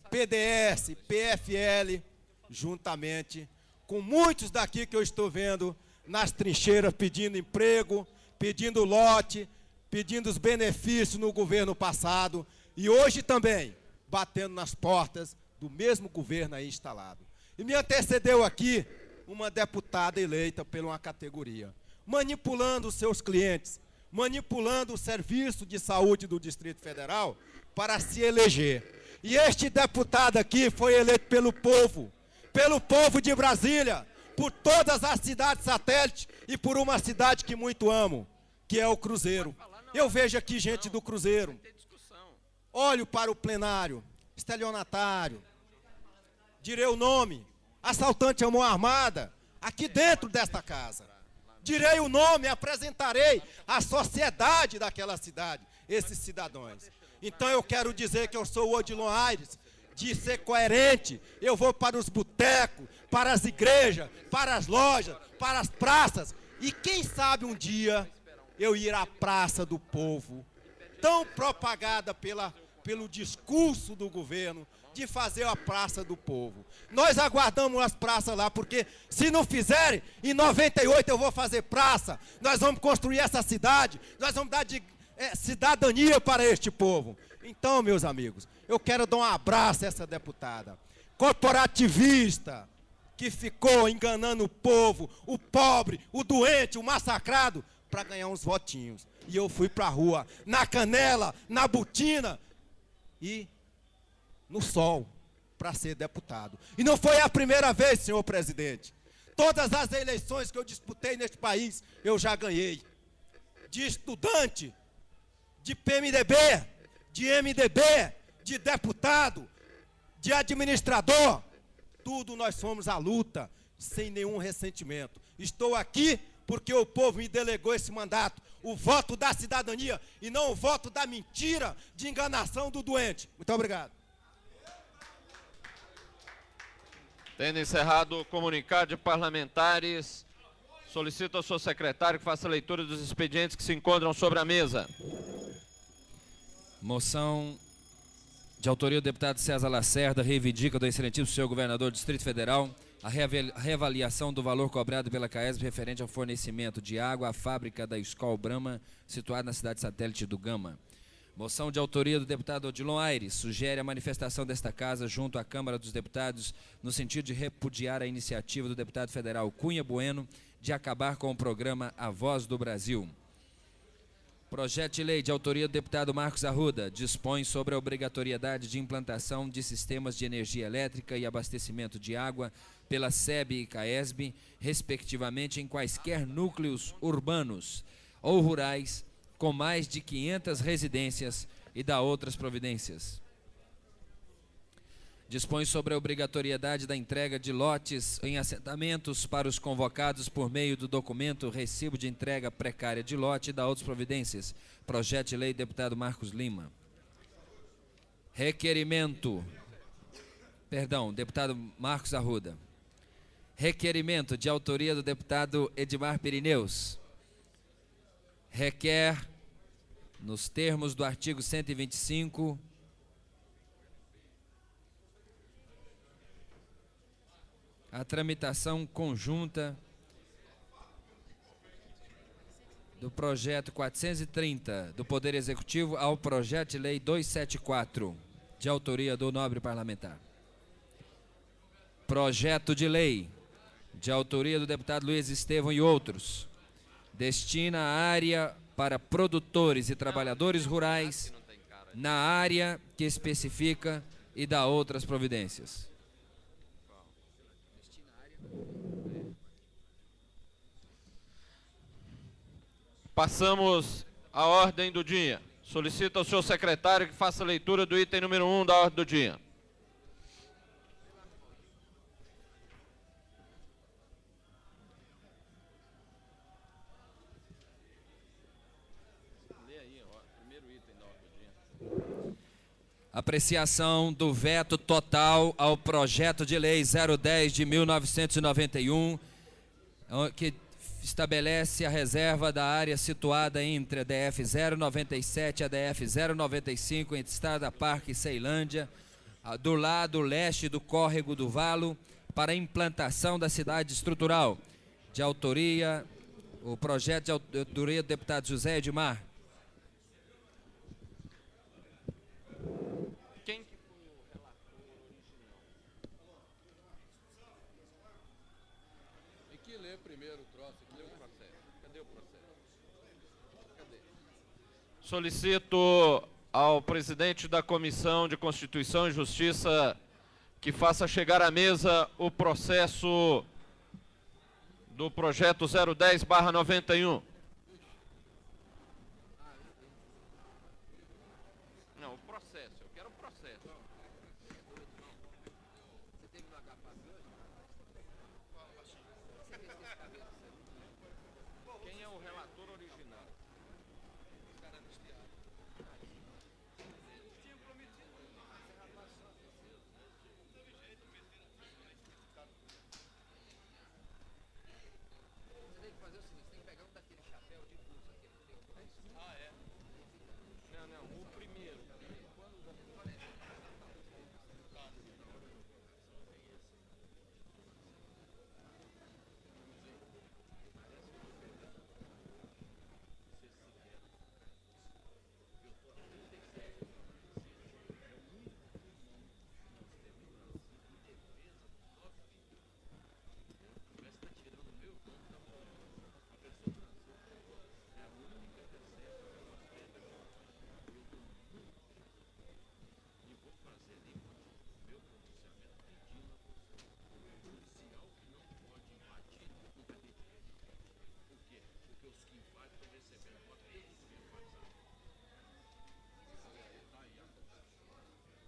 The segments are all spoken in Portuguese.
PDS, PFL, juntamente com muitos daqui que eu estou vendo nas trincheiras pedindo emprego, pedindo lote, pedindo os benefícios no governo passado e hoje também batendo nas portas do mesmo governo aí instalado. E me antecedeu aqui uma deputada eleita por uma categoria, manipulando os seus clientes, manipulando o serviço de saúde do Distrito Federal para se eleger. E este deputado aqui foi eleito pelo povo de Brasília, por todas as cidades satélites e por uma cidade que muito amo, que é o Cruzeiro. Eu vejo aqui gente do Cruzeiro. Olho para o plenário, estelionatário, direi o nome, assaltante à mão armada, aqui dentro desta casa. Direi o nome, apresentarei a sociedade daquela cidade, esses cidadãos. Então eu quero dizer que eu sou o Odilon Aires, de ser coerente, eu vou para os botecos, para as igrejas, para as lojas, para as praças, e quem sabe um dia eu ir à Praça do Povo, tão propagada pelo discurso do governo, de fazer a Praça do Povo. Nós aguardamos as praças lá, porque se não fizerem, em 98 eu vou fazer praça, nós vamos construir essa cidade, nós vamos dar cidadania para este povo. Então, meus amigos, eu quero dar um abraço a essa deputada, corporativista, que ficou enganando o povo, o pobre, o doente, o massacrado, para ganhar uns votinhos. E eu fui para a rua, na canela, na botina e no sol, para ser deputado. E não foi a primeira vez, senhor presidente. Todas as eleições que eu disputei neste país, eu já ganhei. De estudante, de PMDB, de MDB, de deputado, de administrador, tudo nós fomos à luta, sem nenhum ressentimento. Estou aqui porque o povo me delegou esse mandato, o voto da cidadania e não o voto da mentira, de enganação do doente. Muito obrigado. Tendo encerrado o comunicado de parlamentares, solicito ao senhor secretário que faça a leitura dos expedientes que se encontram sobre a mesa. Moção de autoria do deputado César Lacerda reivindica do excelentíssimo senhor governador do Distrito Federal a reavaliação do valor cobrado pela CAESB referente ao fornecimento de água à fábrica da Skol Brahma, situada na cidade satélite do Gama. Moção de autoria do deputado Odilon Aires sugere a manifestação desta casa junto à Câmara dos Deputados no sentido de repudiar a iniciativa do deputado federal Cunha Bueno de acabar com o programa A Voz do Brasil. Projeto de lei de autoria do deputado Marcos Arruda dispõe sobre a obrigatoriedade de implantação de sistemas de energia elétrica e abastecimento de água pela SEB e CAESB, respectivamente, em quaisquer núcleos urbanos ou rurais com mais de 500 residências e dá outras providências. Dispõe sobre a obrigatoriedade da entrega de lotes em assentamentos para os convocados por meio do documento Recibo de Entrega Precária de Lote e dá outras providências. Projeto de lei, deputado Marcos Lima. Deputado Marcos Arruda. Requerimento de autoria do deputado Edmar Pirineus. Requer, nos termos do artigo 125, a tramitação conjunta do projeto 430 do Poder Executivo ao projeto de lei 274, de autoria do nobre parlamentar. Projeto de lei de autoria do deputado Luiz Estevão e outros, destina a área para produtores e trabalhadores rurais na área que especifica e dá outras providências. Passamos à ordem do dia. Solicito ao senhor secretário que faça a leitura do item número 1 da ordem do dia. Apreciação do veto total ao projeto de lei 010 de 1991, que estabelece a reserva da área situada entre a DF 097 e a DF 095, entre Estrada Parque e Ceilândia, do lado leste do córrego do Valo para a implantação da cidade estrutural. O projeto de autoria do deputado José Edmar. Quem que foi o relator original? Tem que ler primeiro o troço, tem que ler o processo. Cadê o processo? Solicito ao presidente da Comissão de Constituição e Justiça que faça chegar à mesa o processo do projeto 010/91. Não, o processo. Eu quero o processo. Você teve no HPAP hoje? Quem é o relator original? Você tem que fazer o seguinte, você tem que pegar um daquele chapéu de curso, aquele que tem o preço. Ah, é? Não, o primeiro.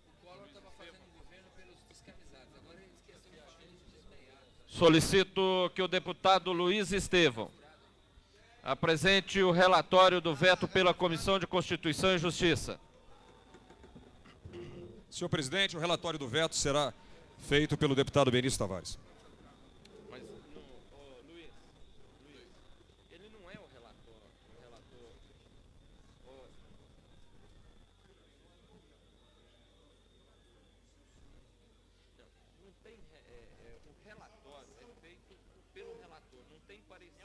O Collor estava fazendo governo pelos descamisados, agora ele esqueceu de fazer isso desmeiado. Solicito que o deputado Luiz Estevão apresente o relatório do veto pela Comissão de Constituição e Justiça. Senhor presidente, o relatório do veto será feito pelo deputado Benício Tavares. Mas, Luiz, ele não é o relator. Não tem, o relatório é feito pelo relator, não tem parecer.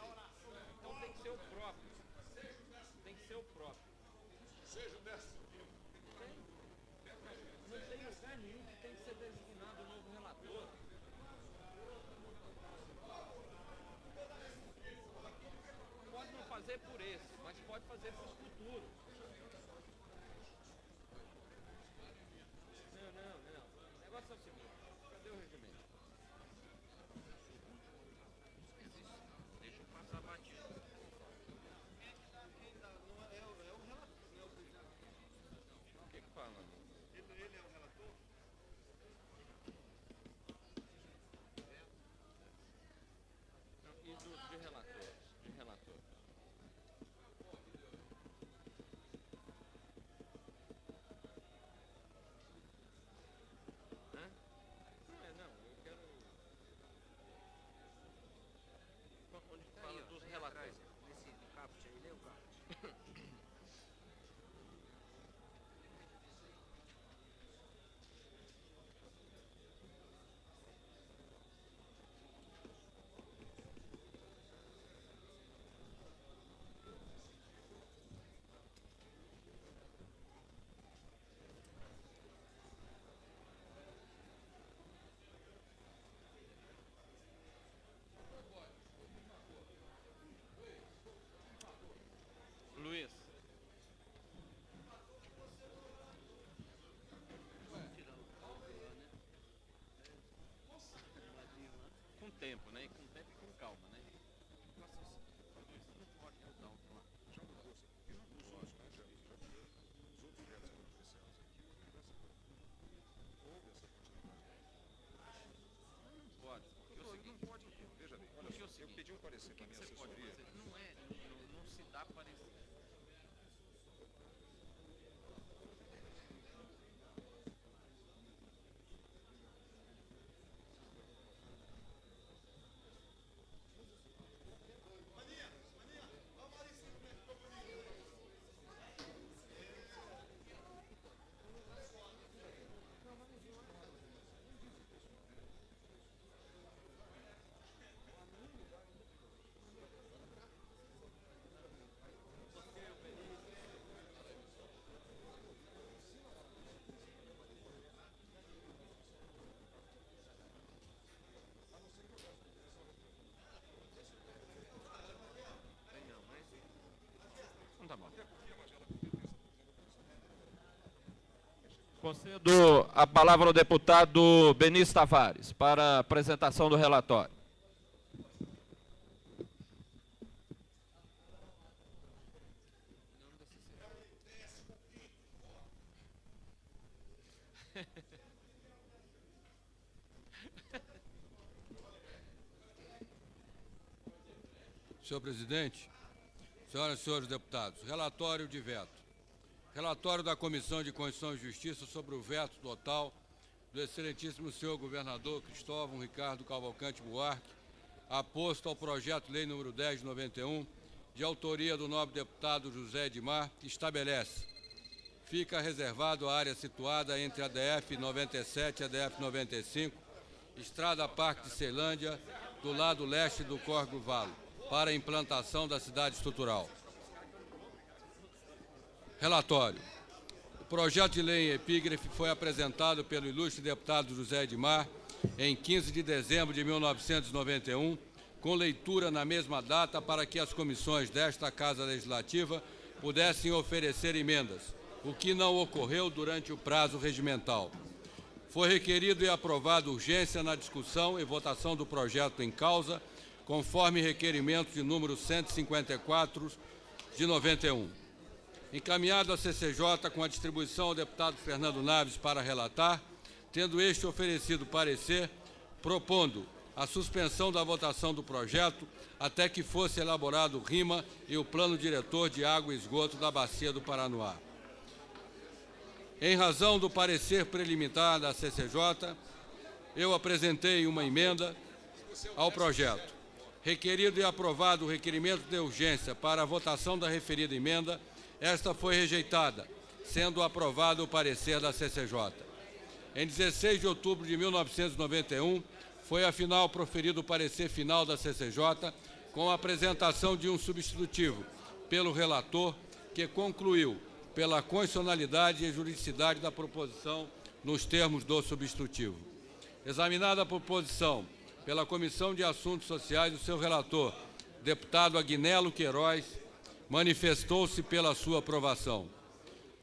Então tem que ser o próprio. Tem que ser o próprio. Não tem lugar nenhum que tem que ser designado um novo relator. Pode não fazer por esse, mas pode fazer para os futuros. Não. O negócio é o seguinte, cadê o regimento? Deixa eu passar batido. O que fala? Ele é o relator? Não, de relator. Hã? Não, eu quero... Onde fala dos relatores? Nesse caput aí, lê o caput. Luiz. Com tempo, né? Com tempo e com calma, né? Pode. Porque o seguinte, Veja bem, olha porque só, o seguinte, eu pedi um parecer o para que minha você pode assessoria. fazer? Não se dá parecer. tá bom. Concedo a palavra ao deputado Benício Tavares para a apresentação do relatório. Senhor presidente, senhoras e senhores deputados, relatório de veto. Relatório da Comissão de Constituição e Justiça sobre o veto total do excelentíssimo senhor governador Cristóvão Ricardo Cavalcante Buarque, aposto ao projeto de lei número 10 de 91, de autoria do nobre deputado José Edmar, que estabelece: fica reservado a área situada entre a DF 97 e a DF 95, Estrada Parque de Ceilândia, do lado leste do Córrego do Valo, para a implantação da cidade estrutural. Relatório. O projeto de lei em epígrafe foi apresentado pelo ilustre deputado José Edmar em 15 de dezembro de 1991, com leitura na mesma data para que as comissões desta Casa Legislativa pudessem oferecer emendas, o que não ocorreu durante o prazo regimental. Foi requerido e aprovado urgência na discussão e votação do projeto em causa, conforme requerimento de número 154 de 91. Encaminhado à CCJ com a distribuição ao deputado Fernando Naves para relatar, tendo este oferecido parecer, propondo a suspensão da votação do projeto até que fosse elaborado o RIMA e o Plano Diretor de Água e Esgoto da Bacia do Paranoá. Em razão do parecer preliminar da CCJ, eu apresentei uma emenda ao projeto. Requerido e aprovado o requerimento de urgência para a votação da referida emenda, esta foi rejeitada, sendo aprovado o parecer da CCJ. Em 16 de outubro de 1991, foi afinal proferido o parecer final da CCJ, com a apresentação de um substitutivo pelo relator, que concluiu pela constitucionalidade e juridicidade da proposição nos termos do substitutivo. Examinada a proposição pela Comissão de Assuntos Sociais, o seu relator, deputado Agnello Queiroz, manifestou-se pela sua aprovação.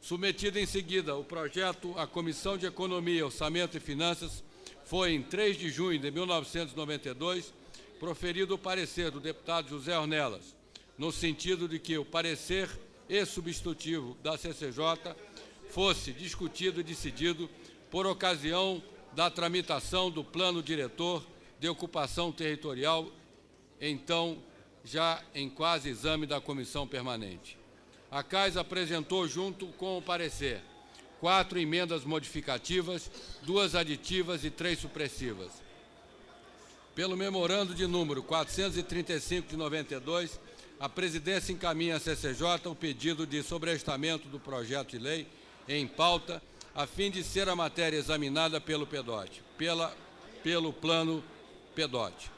Submetido em seguida o projeto à Comissão de Economia, Orçamento e Finanças, foi em 3 de junho de 1992 proferido o parecer do deputado José Ornelas, no sentido de que o parecer e substitutivo da CCJ fosse discutido e decidido por ocasião da tramitação do Plano Diretor de Ocupação Territorial, então já em quase exame da Comissão Permanente. A CAIS apresentou, junto com o parecer, 4 emendas modificativas, 2 aditivas e 3 supressivas. Pelo memorando de número 435 de 92, a presidência encaminha à CCJ o pedido de sobrestamento do projeto de lei em pauta, a fim de ser a matéria examinada pelo PEDOT, pelo plano PEDOT.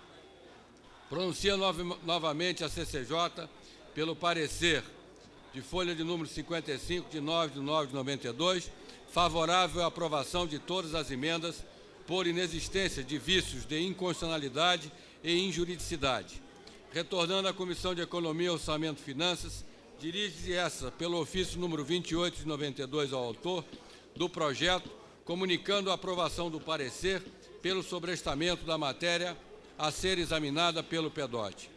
Pronuncia novamente a CCJ pelo parecer de folha de número 55, de 9 de 9 de 92, favorável à aprovação de todas as emendas por inexistência de vícios de inconstitucionalidade e injuridicidade. Retornando à Comissão de Economia, Orçamento e Finanças, dirige-se essa pelo ofício número 28 de 92 ao autor do projeto, comunicando a aprovação do parecer pelo sobrestamento da matéria a ser examinada pelo PEDOT.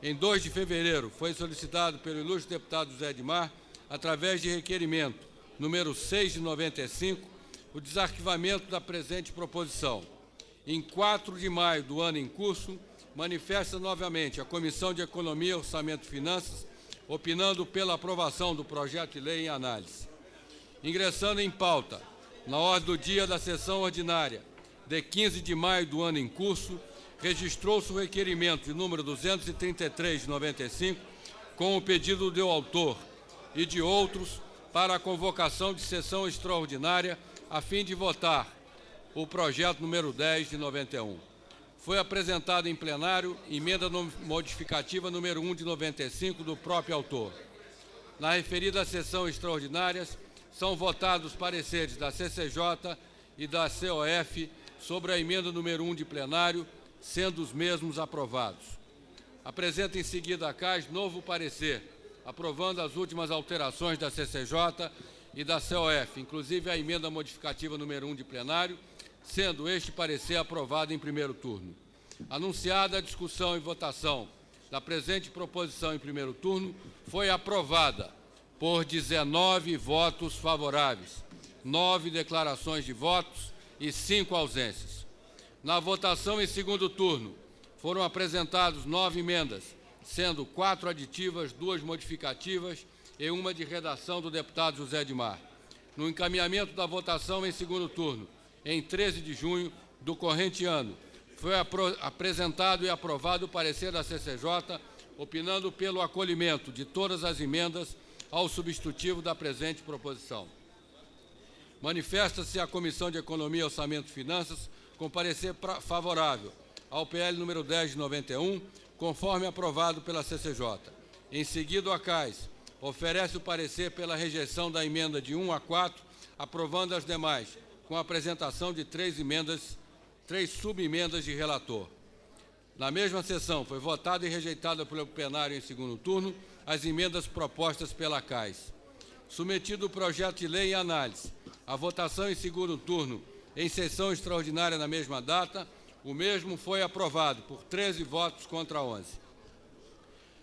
Em 2 de fevereiro, foi solicitado pelo ilustre deputado José Edmar, através de requerimento número 6 de 95, o desarquivamento da presente proposição. Em 4 de maio do ano em curso, manifesta novamente a Comissão de Economia, Orçamento e Finanças, opinando pela aprovação do projeto de lei em análise. Ingressando em pauta, na ordem do dia da sessão ordinária de 15 de maio do ano em curso, registrou-se o requerimento de número 233 de 95, com o pedido do autor e de outros para a convocação de sessão extraordinária a fim de votar o projeto número 10 de 91. Foi apresentado em plenário emenda modificativa número 1 de 95 do próprio autor. Na referida sessão extraordinária, são votados pareceres da CCJ e da COF sobre a emenda número 1 de plenário, sendo os mesmos aprovados. Apresenta em seguida a CAIS novo parecer, aprovando as últimas alterações da CCJ e da COF, inclusive a emenda modificativa número 1 de plenário, sendo este parecer aprovado em primeiro turno. Anunciada a discussão e votação da presente proposição em primeiro turno, foi aprovada por 19 votos favoráveis, 9 declarações de votos e 5 ausências. Na votação em segundo turno, foram apresentadas 9 emendas, sendo 4 aditivas, 2 modificativas e 1 de redação do deputado José Edmar. No encaminhamento da votação em segundo turno, em 13 de junho do corrente ano, foi apresentado e aprovado o parecer da CCJ, opinando pelo acolhimento de todas as emendas ao substitutivo da presente proposição. Manifesta-se a Comissão de Economia, Orçamento e Finanças com parecer favorável ao PL número 10 de 91, conforme aprovado pela CCJ. Em seguida, a CAIS oferece o parecer pela rejeição da emenda de 1 a 4, aprovando as demais, com a apresentação de 3 subemendas de relator. Na mesma sessão, foi votada e rejeitada pelo plenário em segundo turno as emendas propostas pela CAIS. Submetido o projeto de lei em análise, a votação em segundo turno, em sessão extraordinária na mesma data, o mesmo foi aprovado por 13 votos contra 11.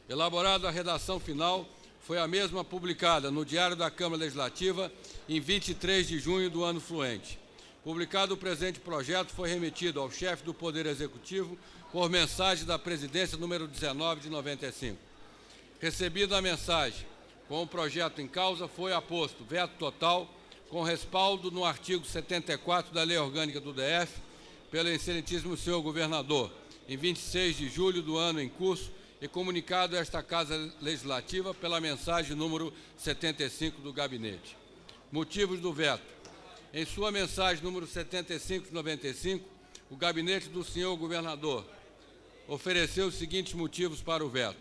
Elaborada a redação final, foi a mesma publicada no Diário da Câmara Legislativa em 23 de junho do ano fluente. Publicado o presente projeto, foi remetido ao chefe do Poder Executivo por mensagem da Presidência número 19 de 95. Recebida a mensagem com o projeto em causa, foi aposto veto total com respaldo no artigo 74 da Lei Orgânica do DF, pelo excelentíssimo senhor governador, em 26 de julho do ano em curso, e comunicado a esta Casa Legislativa pela mensagem número 75 do Gabinete. Motivos do veto. Em sua mensagem número 75 de 95, o Gabinete do senhor governador ofereceu os seguintes motivos para o veto.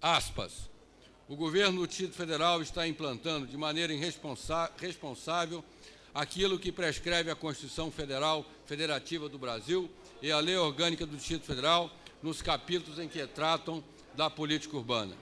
Aspas. O governo do Distrito Federal está implantando de maneira irresponsável aquilo que prescreve a Constituição Federativa do Brasil e a Lei Orgânica do Distrito Federal nos capítulos em que tratam da política urbana.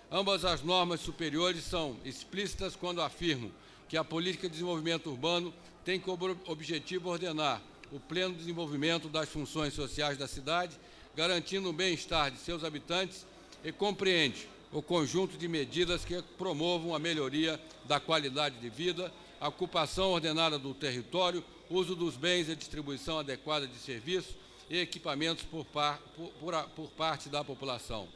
Ambas as normas superiores são explícitas quando afirmam que a política de desenvolvimento urbano tem como objetivo ordenar o pleno desenvolvimento das funções sociais da cidade, garantindo o bem-estar de seus habitantes e compreende o conjunto de medidas que promovam a melhoria da qualidade de vida, a ocupação ordenada do território, uso dos bens e distribuição adequada de serviços e equipamentos por parte da população.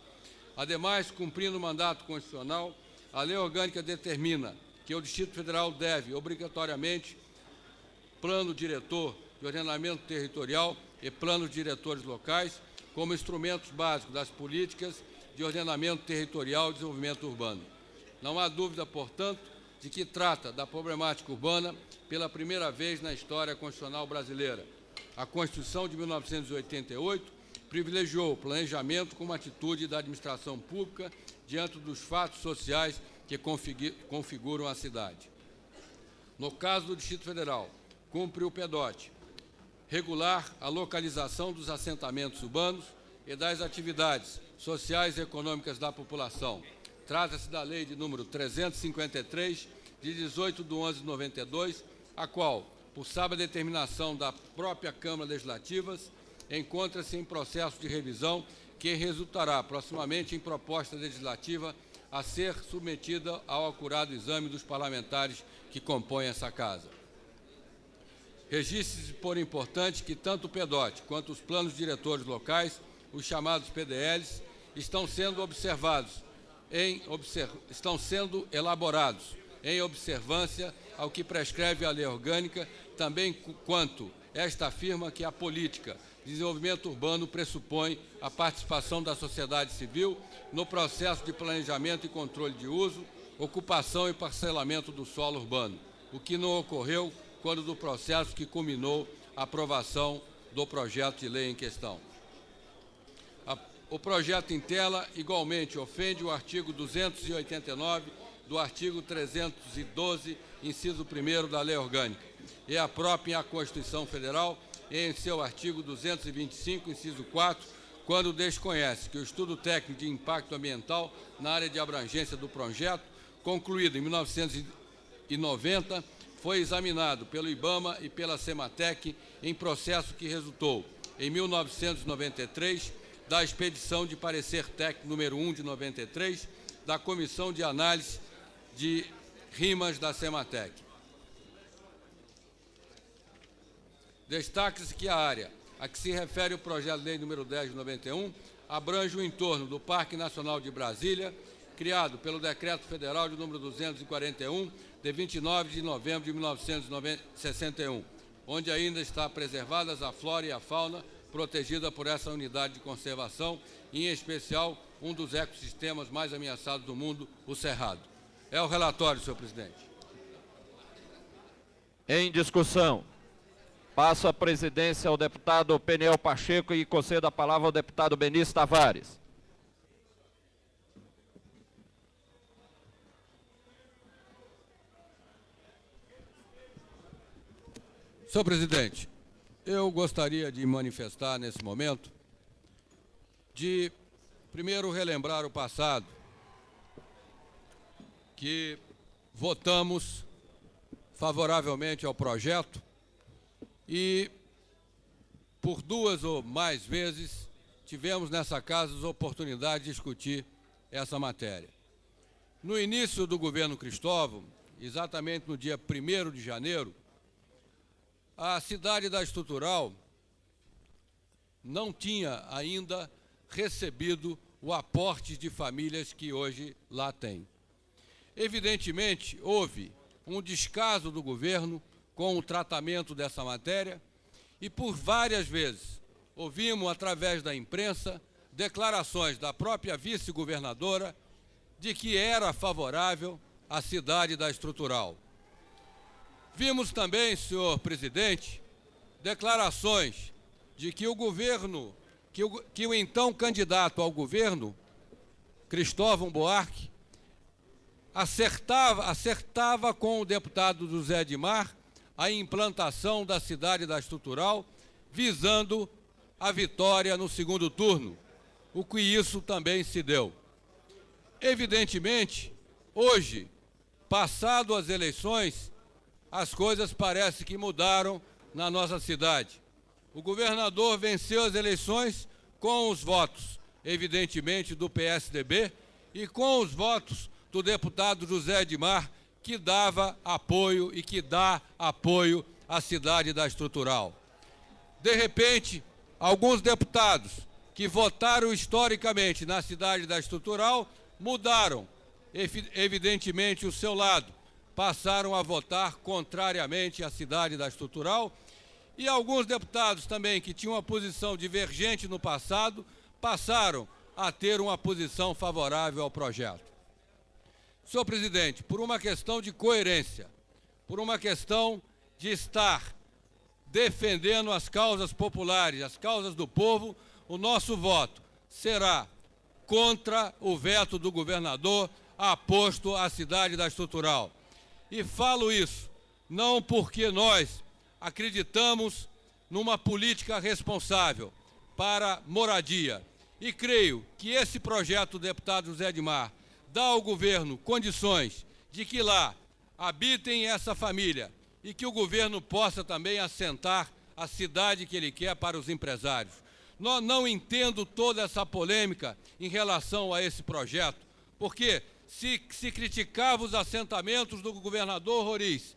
Ademais, cumprindo o mandato constitucional, a Lei Orgânica determina que o Distrito Federal deve, obrigatoriamente, plano diretor de ordenamento territorial e planos diretores locais como instrumentos básicos das políticas de ordenamento territorial e desenvolvimento urbano. Não há dúvida, portanto, de que trata da problemática urbana pela primeira vez na história constitucional brasileira. A Constituição de 1988 privilegiou o planejamento como atitude da administração pública diante dos fatos sociais que configuram a cidade. No caso do Distrito Federal, cumpre o PEDOT regular a localização dos assentamentos urbanos e das atividades sociais e econômicas da população. Trata-se da Lei de número 353, de 18 de 11 de 92, a qual, por sábia determinação da própria Câmara Legislativa, encontra-se em processo de revisão que resultará proximamente em proposta legislativa a ser submetida ao acurado exame dos parlamentares que compõem essa Casa. Registre-se por importante que tanto o PEDOT quanto os planos diretores locais, os chamados PDLs, estão sendo elaborados em observância ao que prescreve a Lei Orgânica, também quanto esta afirma que a política de desenvolvimento urbano pressupõe a participação da sociedade civil no processo de planejamento e controle de uso, ocupação e parcelamento do solo urbano, o que não ocorreu quando do processo que culminou a aprovação do projeto de lei em questão. O projeto em tela igualmente ofende o artigo 289 do artigo 312, inciso 1º da Lei Orgânica, e a própria Constituição Federal, em seu artigo 225, inciso 4, quando desconhece que o estudo técnico de impacto ambiental na área de abrangência do projeto, concluído em 1990, foi examinado pelo IBAMA e pela Sematec em processo que resultou, em 1993, da expedição de parecer técnico número 1 de 93, da Comissão de Análise de Rimas da Sematec. Destaque-se que a área a que se refere o projeto de lei número 10 de 91 abrange o entorno do Parque Nacional de Brasília, criado pelo Decreto Federal de número 241, de 29 de novembro de 1961, onde ainda está preservadas a flora e a fauna protegida por essa unidade de conservação, e, em especial, um dos ecossistemas mais ameaçados do mundo, o Cerrado. É o relatório, senhor presidente. Em discussão. Passo a presidência ao deputado Peniel Pacheco e concedo a palavra ao deputado Benício Tavares. Senhor presidente, eu gostaria de manifestar nesse momento, de primeiro relembrar o passado, que votamos favoravelmente ao projeto e, por 2 ou mais vezes, tivemos nessa casa a oportunidade de discutir essa matéria. No início do governo Cristóvão, exatamente no dia 1º de janeiro, a cidade da Estrutural não tinha ainda recebido o aporte de famílias que hoje lá tem. Evidentemente, houve um descaso do governo com o tratamento dessa matéria e, por várias vezes, ouvimos, através da imprensa, declarações da própria vice-governadora de que era favorável à cidade da Estrutural. Vimos também, senhor presidente, declarações de que o governo, que o então candidato ao governo, Cristóvão Buarque, acertava com o deputado José Edmar a implantação da cidade da Estrutural, visando a vitória no segundo turno, o que isso também se deu. Evidentemente, hoje, passado as eleições, as coisas parecem que mudaram na nossa cidade. O governador venceu as eleições com os votos, evidentemente, do PSDB e com os votos do deputado José Edmar, que dava apoio e que dá apoio à cidade da Estrutural. De repente, alguns deputados que votaram historicamente na cidade da Estrutural mudaram, evidentemente, o seu lado, passaram a votar contrariamente à cidade da Estrutural, e alguns deputados também que tinham uma posição divergente no passado passaram a ter uma posição favorável ao projeto. Senhor presidente, por uma questão de coerência, por uma questão de estar defendendo as causas populares, as causas do povo, o nosso voto será contra o veto do governador aposto à cidade da Estrutural. E falo isso não porque nós acreditamos numa política responsável para moradia. E creio que esse projeto do deputado José Edmar dá ao governo condições de que lá habitem essa família e que o governo possa também assentar a cidade que ele quer para os empresários. Não entendo toda essa polêmica em relação a esse projeto, porque se criticava os assentamentos do governador Roriz,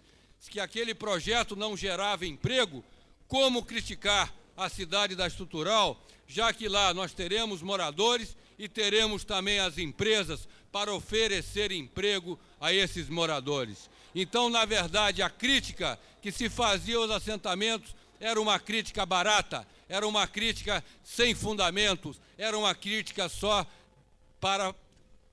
que aquele projeto não gerava emprego, como criticar a cidade da Estrutural, já que lá nós teremos moradores e teremos também as empresas para oferecer emprego a esses moradores. Então, na verdade, a crítica que se fazia aos assentamentos era uma crítica barata, era uma crítica sem fundamentos, era uma crítica só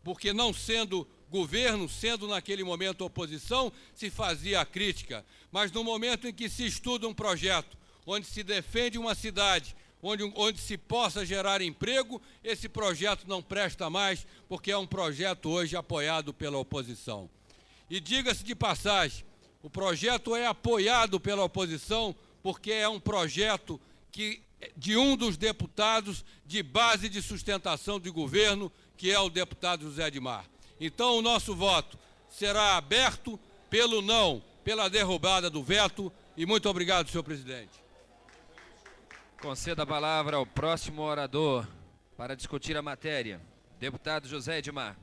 porque não sendo governo, sendo naquele momento oposição, se fazia a crítica. Mas no momento em que se estuda um projeto, onde se defende uma cidade, onde se possa gerar emprego, esse projeto não presta mais, porque é um projeto hoje apoiado pela oposição. E diga-se de passagem, o projeto é apoiado pela oposição porque é um projeto que de um dos deputados de base de sustentação de governo, que é o deputado José Edmar. Então, o nosso voto será aberto pelo não, pela derrubada do veto. E muito obrigado, senhor presidente. Conceda a palavra ao próximo orador para discutir a matéria. Deputado José Edmar.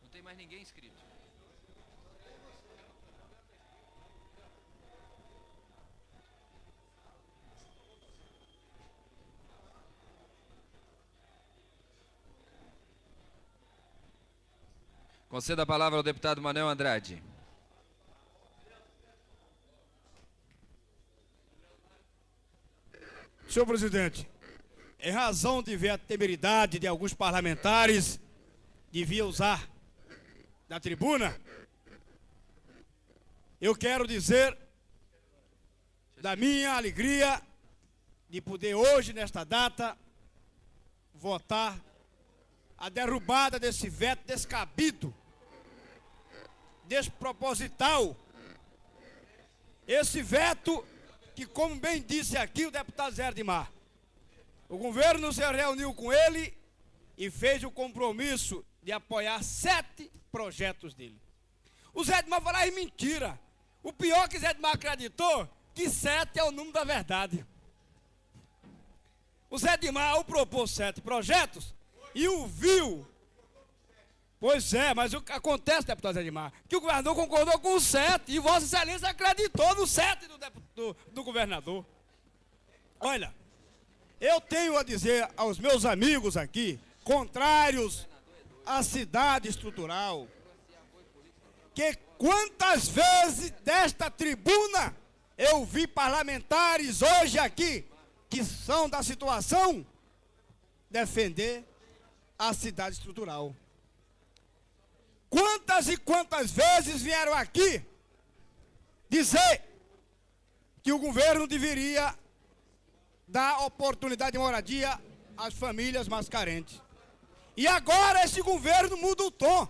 Não tem mais ninguém inscrito. Conceda a palavra ao deputado Manuel Andrade. Senhor presidente, em razão de ver a temeridade de alguns parlamentares de vir usar da tribuna, eu quero dizer da minha alegria de poder hoje, nesta data, votar a derrubada desse veto descabido, desproposital. Esse veto que, como bem disse aqui o deputado Zé Edmar, o governo se reuniu com ele e fez o compromisso de apoiar 7 projetos dele. O Zé Edmar falou aí mentira. O pior que Zé Edmar acreditou, que 7 é o número da verdade. O Zé Edmar, ao propor 7 projetos, e o viu. Pois é, mas o que acontece, deputado Zé Edmar, que o governador concordou com o 7 e Vossa Excelência acreditou no 7 do governador. Olha, eu tenho a dizer aos meus amigos aqui, contrários à cidade estrutural, que quantas vezes desta tribuna eu vi parlamentares hoje aqui, que são da situação, defender a cidade estrutural. Quantas e quantas vezes vieram aqui dizer que o governo deveria dar oportunidade de moradia às famílias mais carentes. E agora esse governo muda o tom.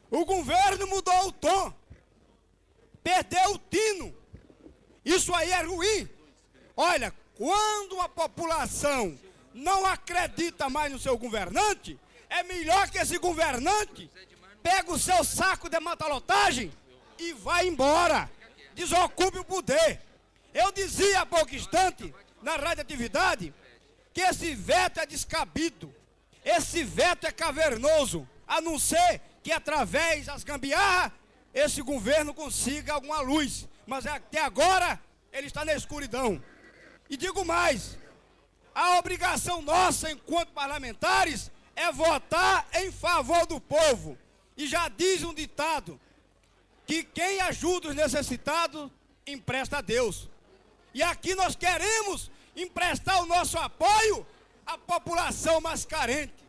O governo mudou o tom. Perdeu o tino. Isso aí é ruim. Olha, quando a população não acredita mais no seu governante, é melhor que esse governante pegue o seu saco de matalotagem e vá embora. Desocupe o poder. Eu dizia há pouco instante, na radioatividade, que esse veto é descabido. Esse veto é cavernoso, a não ser que através das gambiarras esse governo consiga alguma luz. Mas até agora ele está na escuridão. E digo mais, a obrigação nossa enquanto parlamentares é votar em favor do povo. E já diz um ditado, que quem ajuda os necessitados, empresta a Deus. E aqui nós queremos emprestar o nosso apoio à população mais carente.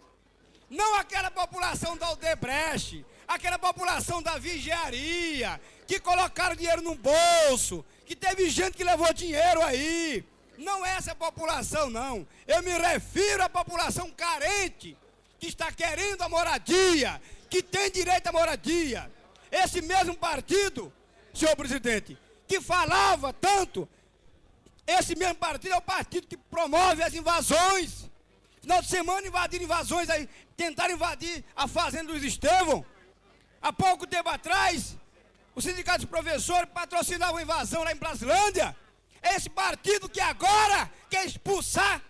Não aquela população da Odebrecht, aquela população da vigiaria, que colocaram dinheiro no bolso, que teve gente que levou dinheiro aí. Não é essa população, não. Eu me refiro à população carente, que está querendo a moradia, que tem direito à moradia. Esse mesmo partido, senhor presidente, que falava tanto, esse mesmo partido é o partido que promove as invasões. Final de semana invadiram invasões aí, tentaram invadir a fazenda Luiz Estevão. Há pouco tempo atrás, o sindicato de professores patrocinava uma invasão lá em Brasilândia. É esse partido que agora quer expulsar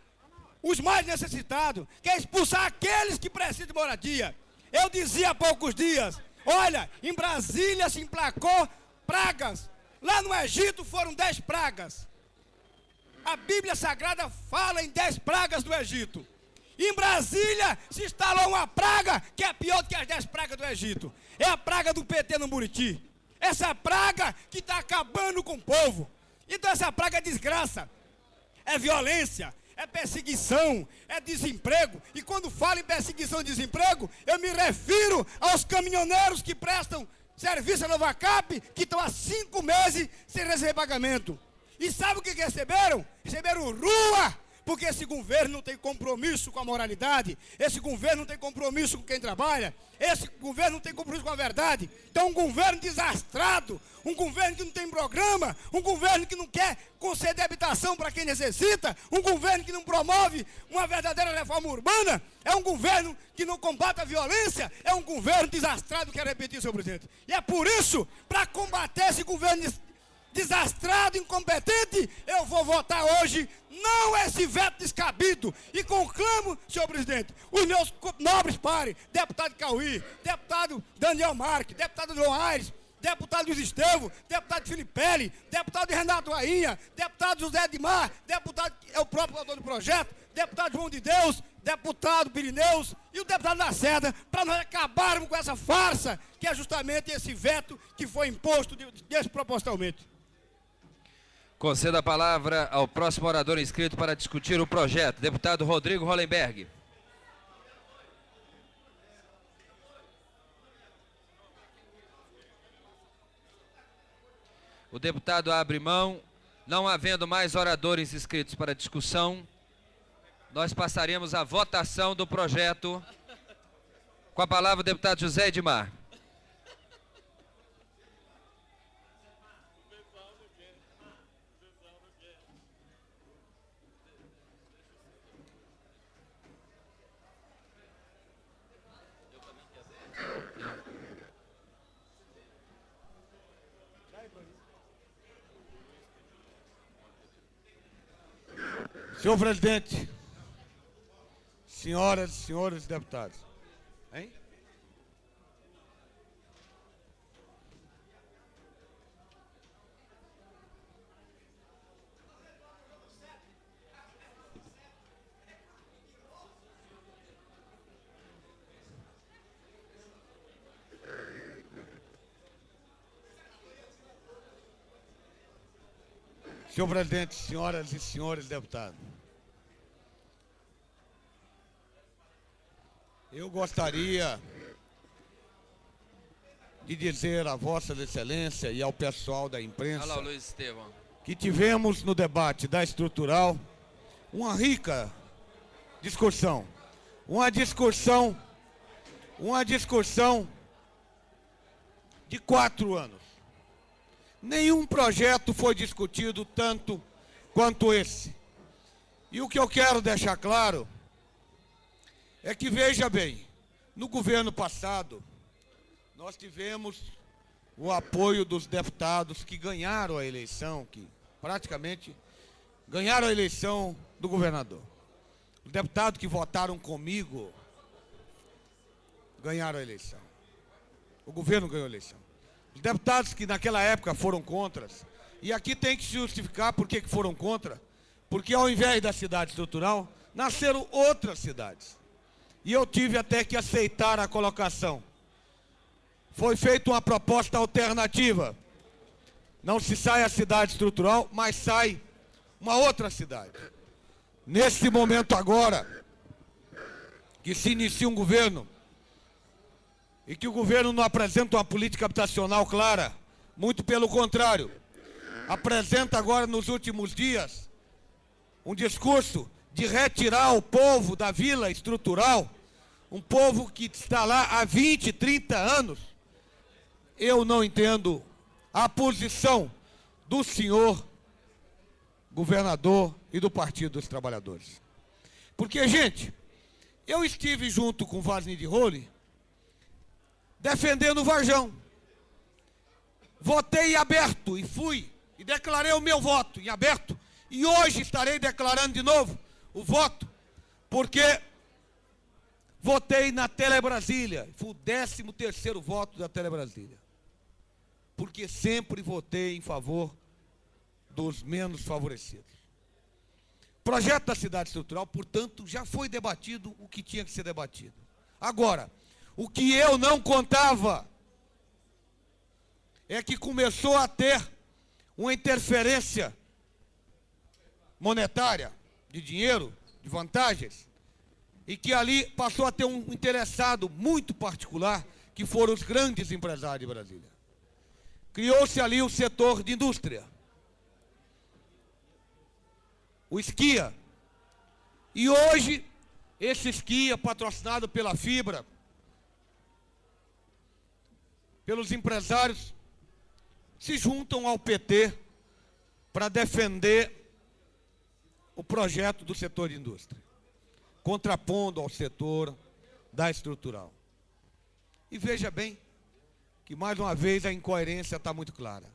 os mais necessitados, quer expulsar aqueles que precisam de moradia. Eu dizia há poucos dias, olha, em Brasília se emplacou pragas. Lá no Egito foram 10 pragas. A Bíblia Sagrada fala em 10 pragas do Egito. Em Brasília se instalou uma praga que é pior do que as 10 pragas do Egito. É a praga do PT no Buriti. Essa praga que está acabando com o povo. Então essa praga é desgraça, é violência, é perseguição, é desemprego. E quando falo em perseguição e desemprego, eu me refiro aos caminhoneiros que prestam serviço à Novacap, que estão há 5 meses sem receber pagamento. E sabe o que receberam? Receberam rua, Porque esse governo não tem compromisso com a moralidade, esse governo não tem compromisso com quem trabalha, esse governo não tem compromisso com a verdade. Então um governo desastrado, um governo que não tem programa, um governo que não quer conceder habitação para quem necessita, um governo que não promove uma verdadeira reforma urbana, é um governo que não combate a violência, é um governo desastrado, quero repetir, senhor presidente. E é por isso, para combater esse governo desastrado, incompetente, eu vou votar hoje não esse veto descabido e conclamo, senhor presidente, os meus nobres pares, deputado Cauí, deputado Daniel Marques, deputado João Aires, deputado Luiz Estevão, deputado Filipelli, deputado Renato Rainha, deputado José Edmar, deputado, é o próprio autor do projeto, deputado João de Deus, deputado Pirineus e o deputado Lacerda, para nós acabarmos com essa farsa, que é justamente esse veto que foi imposto desproporcionalmente. Conceda a palavra ao próximo orador inscrito para discutir o projeto, deputado Rodrigo Hollenberg. O deputado abre mão. Não havendo mais oradores inscritos para discussão, nós passaremos à votação do projeto. Com a palavra o deputado José Edmar. Senhor presidente, senhoras e senhores deputados, hein? Senhor presidente, senhoras e senhores deputados, eu gostaria de dizer a Vossa Excelência e ao pessoal da imprensa Olá, Luiz Estevão. que tivemos no debate da estrutural uma rica discussão, uma discussão de 4 anos. Nenhum projeto foi discutido tanto quanto esse. E o que eu quero deixar claro é que, veja bem, no governo passado, nós tivemos o apoio dos deputados que ganharam a eleição, que praticamente ganharam a eleição do governador. Os deputados que votaram comigo ganharam a eleição. O governo ganhou a eleição. Os deputados que naquela época foram contra, e aqui tem que se justificar por que foram contra, porque ao invés da cidade estrutural, nasceram outras cidades. E eu tive até que aceitar a colocação. Foi feita uma proposta alternativa. Não se sai a cidade estrutural, mas sai uma outra cidade. Nesse momento agora, que se inicia um governo, e que o governo não apresenta uma política habitacional clara, muito pelo contrário, apresenta agora nos últimos dias um discurso de retirar o povo da vila estrutural, um povo que está lá há 20, 30 anos. Eu não entendo a posição do senhor governador e do Partido dos Trabalhadores. Porque, gente, eu estive junto com o Wagner de Role defendendo o Varjão. Votei em aberto e fui e declarei o meu voto em aberto. E hoje estarei declarando de novo o voto, porque votei na Telebrasília. Foi o 13º voto da Telebrasília. Porque sempre votei em favor dos menos favorecidos. O projeto da cidade estrutural, portanto, já foi debatido o que tinha que ser debatido. Agora, o que eu não contava é que começou a ter uma interferência monetária, de dinheiro, de vantagens, e que ali passou a ter um interessado muito particular, que foram os grandes empresários de Brasília. Criou-se ali o setor de indústria. O Esquia, E hoje, esse esquia, patrocinado pela Fibra, pelos empresários, se juntam ao PT para defender o projeto do setor de indústria, contrapondo ao setor da estrutural. E veja bem que, mais uma vez, a incoerência está muito clara.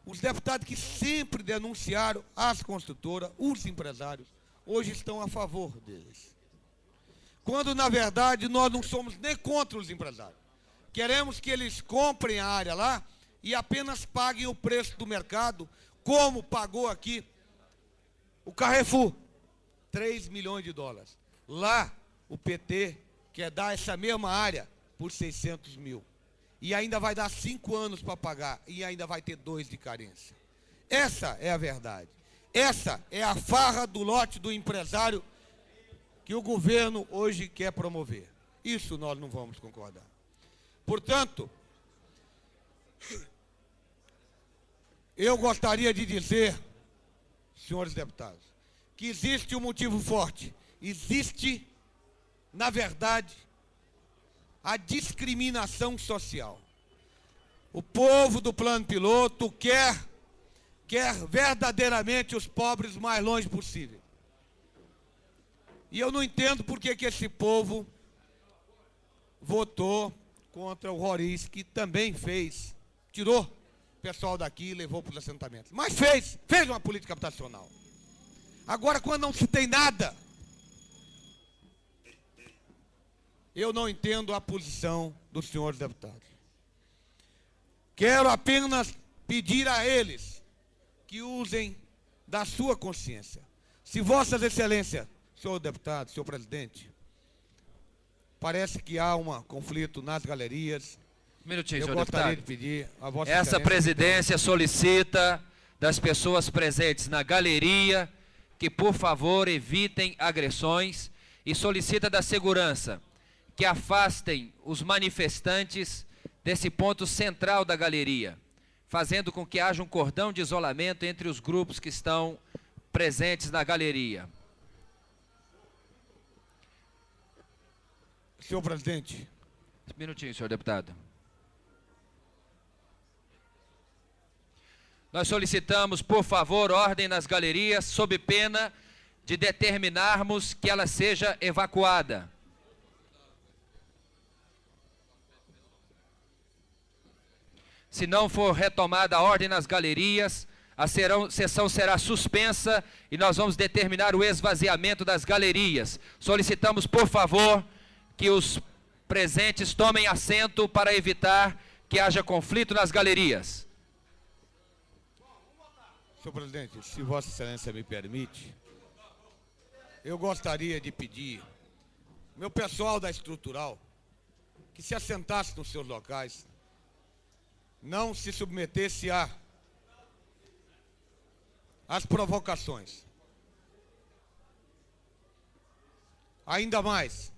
Os deputados que sempre denunciaram as construtoras, os empresários, hoje estão a favor deles. Quando, na verdade, nós não somos nem contra os empresários. Queremos que eles comprem a área lá e apenas paguem o preço do mercado, como pagou aqui o Carrefour, 3 milhões de dólares. Lá, o PT quer dar essa mesma área por 600 mil. E ainda vai dar 5 anos para pagar, e ainda vai ter 2 de carência. Essa é a verdade. Essa é a farra do lote do empresário que o governo hoje quer promover. Isso nós não vamos concordar. Portanto, eu gostaria de dizer, senhores deputados, que existe um motivo forte. Existe, na verdade, a discriminação social. O povo do plano piloto quer verdadeiramente os pobres o mais longe possível. E eu não entendo por que esse povo votou contra o Roriz, que também tirou o pessoal daqui e levou para os assentamentos. Mas fez uma política habitacional. Agora, quando não se tem nada, eu não entendo a posição dos senhores deputados. Quero apenas pedir a eles que usem da sua consciência. Se Vossas Excelências, senhor deputado, senhor presidente, parece que há um conflito nas galerias. Um minutinho, eu senhor gostaria deputado. de pedir a Vossa Essa Excelência presidência solicita das pessoas presentes na galeria que, por favor, evitem agressões e solicita da segurança que afastem os manifestantes desse ponto central da galeria, fazendo com que haja um cordão de isolamento entre os grupos que estão presentes na galeria. Senhor presidente. Um minutinho, senhor deputado. Nós solicitamos, por favor, ordem nas galerias, sob pena de determinarmos que ela seja evacuada. Se não for retomada a ordem nas galerias, a sessão será suspensa e nós vamos determinar o esvaziamento das galerias. Solicitamos, por favor, que os presentes tomem assento para evitar que haja conflito nas galerias. Senhor presidente, se Vossa Excelência me permite, eu gostaria de pedir, meu pessoal da estrutural, que se assentasse nos seus locais, não se submetesse às provocações. Ainda mais,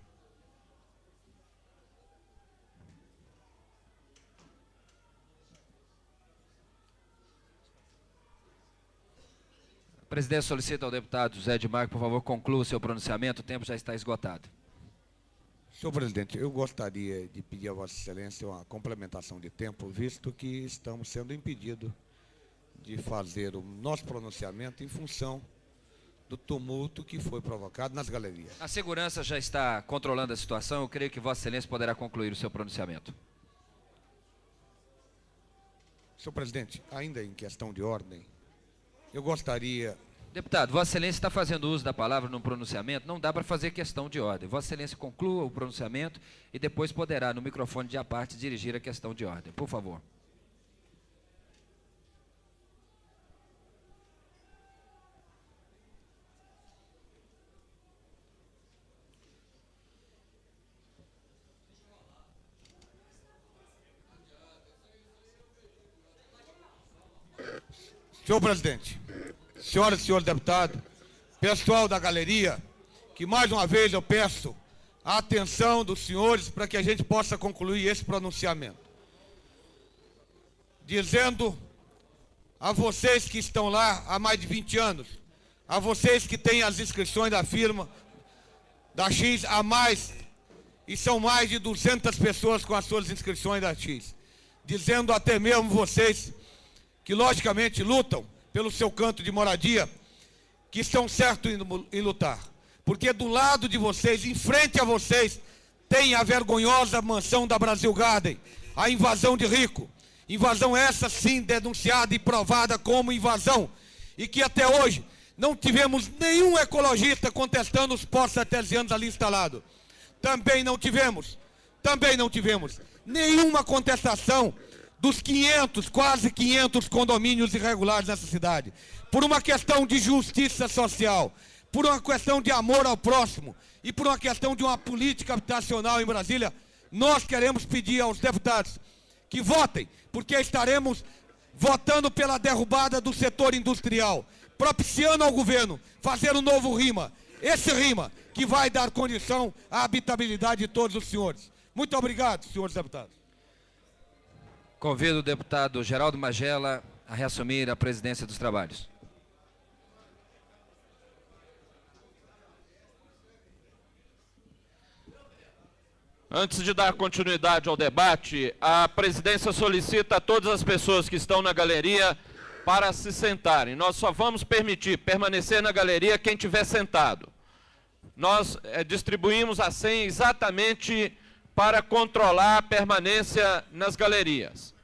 A presidência solicita ao deputado José Edmar que, por favor, conclua o seu pronunciamento, o tempo já está esgotado. senhor presidente, eu gostaria de pedir a Vossa Excelência uma complementação de tempo, visto que estamos sendo impedidos de fazer o nosso pronunciamento em função do tumulto que foi provocado nas galerias. A segurança já está controlando a situação, eu creio que Vossa Excelência poderá concluir o seu pronunciamento. Senhor presidente, ainda em questão de ordem, eu gostaria... Deputado, Vossa Excelência está fazendo uso da palavra no pronunciamento, não dá para fazer questão de ordem. Vossa Excelência conclua o pronunciamento e depois poderá, no microfone de à parte, dirigir a questão de ordem. Por favor. Senhor presidente, senhoras e senhores deputados, pessoal da galeria, que mais uma vez eu peço a atenção dos senhores para que a gente possa concluir esse pronunciamento. Dizendo a vocês que estão lá há mais de 20 anos, a vocês que têm as inscrições da firma, da X há mais, e são mais de 200 pessoas com as suas inscrições da X, dizendo até mesmo vocês que logicamente lutam pelo seu canto de moradia, que estão certos em lutar. Porque do lado de vocês, em frente a vocês, tem a vergonhosa mansão da Brasil Garden, a invasão de Rico. Invasão essa sim denunciada e provada como invasão. E que até hoje não tivemos nenhum ecologista contestando os postos artesianos ali instalados. Também não tivemos nenhuma contestação dos 500, quase 500 condomínios irregulares nessa cidade. Por uma questão de justiça social, por uma questão de amor ao próximo e por uma questão de uma política habitacional em Brasília, nós queremos pedir aos deputados que votem, porque estaremos votando pela derrubada do setor industrial, propiciando ao governo fazer um novo RIMA. Esse RIMA que vai dar condição à habitabilidade de todos os senhores. Muito obrigado, senhores deputados. Convido o deputado Geraldo Magela a reassumir a presidência dos trabalhos. Antes de dar continuidade ao debate, a presidência solicita a todas as pessoas que estão na galeria para se sentarem. Nós só vamos permitir permanecer na galeria quem estiver sentado. Nós distribuímos a senha exatamente para controlar a permanência nas galerias.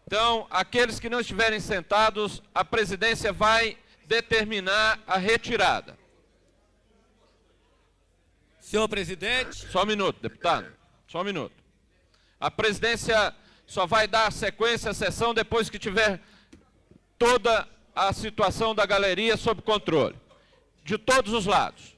Então, aqueles que não estiverem sentados, a presidência vai determinar a retirada. Senhor presidente. Só um minuto, deputado. Só um minuto. A presidência só vai dar sequência à sessão depois que tiver toda a situação da galeria sob controle. De todos os lados.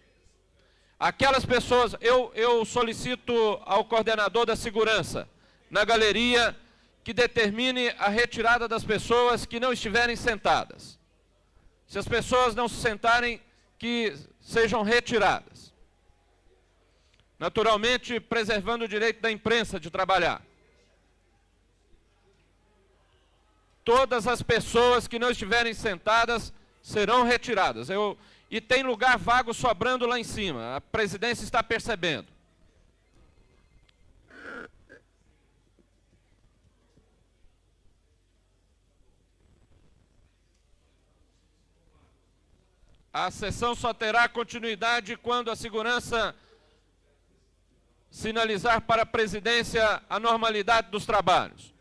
Aquelas pessoas, eu solicito ao coordenador da segurança na galeria que determine a retirada das pessoas que não estiverem sentadas. Se as pessoas não se sentarem, que sejam retiradas. Naturalmente, preservando o direito da imprensa de trabalhar. Todas as pessoas que não estiverem sentadas serão retiradas. E tem lugar vago sobrando lá em cima. A presidência está percebendo. A sessão só terá continuidade quando a segurança sinalizar para a presidência a normalidade dos trabalhos.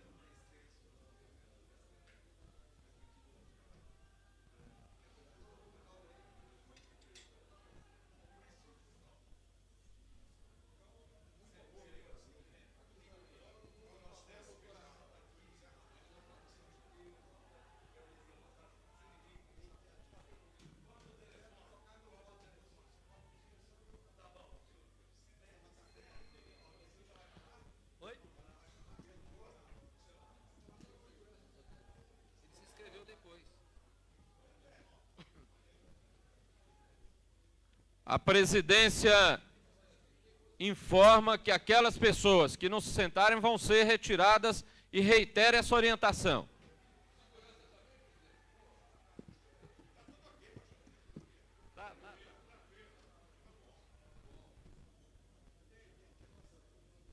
A presidência informa que aquelas pessoas que não se sentarem vão ser retiradas e reitera essa orientação.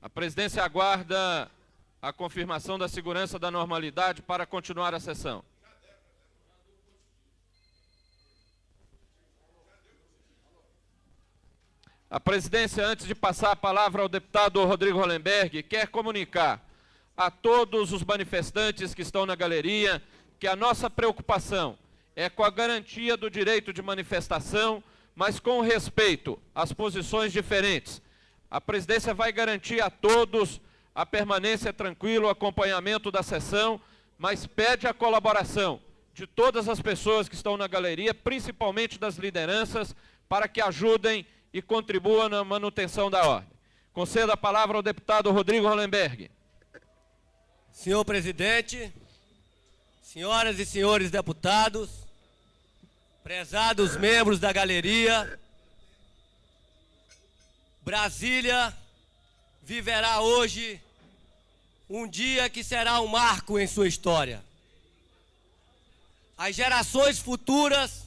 A presidência aguarda a confirmação da segurança da normalidade para continuar a sessão. A presidência, antes de passar a palavra ao deputado Rodrigo Hollenberg, quer comunicar a todos os manifestantes que estão na galeria que a nossa preocupação é com a garantia do direito de manifestação, mas com respeito às posições diferentes. A presidência vai garantir a todos a permanência tranquila, o acompanhamento da sessão, mas pede a colaboração de todas as pessoas que estão na galeria, principalmente das lideranças, para que ajudem e contribua na manutenção da ordem. Concedo a palavra ao deputado Rodrigo Hollenberg. Senhor presidente, senhoras e senhores deputados, prezados membros da galeria, Brasília viverá hoje um dia que será um marco em sua história. As gerações futuras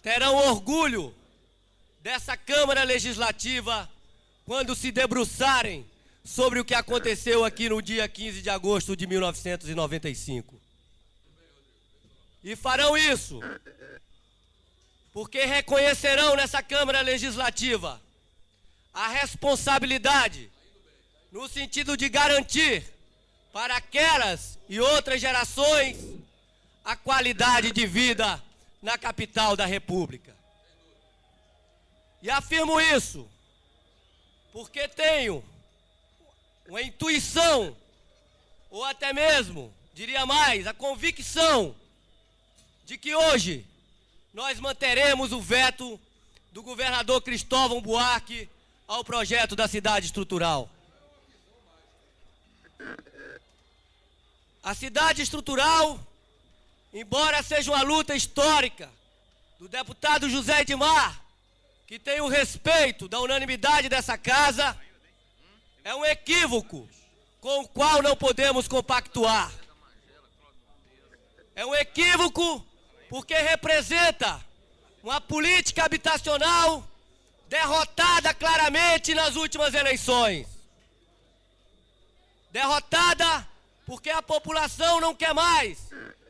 terão orgulho dessa Câmara Legislativa quando se debruçarem sobre o que aconteceu aqui no dia 15 de agosto de 1995. E farão isso porque reconhecerão nessa Câmara Legislativa a responsabilidade no sentido de garantir para aquelas e outras gerações a qualidade de vida na capital da República. E afirmo isso porque tenho uma intuição, ou até mesmo, diria mais, a convicção de que hoje nós manteremos o veto do governador Cristóvão Buarque ao projeto da cidade estrutural. A cidade estrutural, embora seja uma luta histórica do deputado José Edmar, que tem o respeito da unanimidade dessa casa, é um equívoco com o qual não podemos compactuar. É um equívoco porque representa uma política habitacional derrotada claramente nas últimas eleições. Derrotada porque a população não quer mais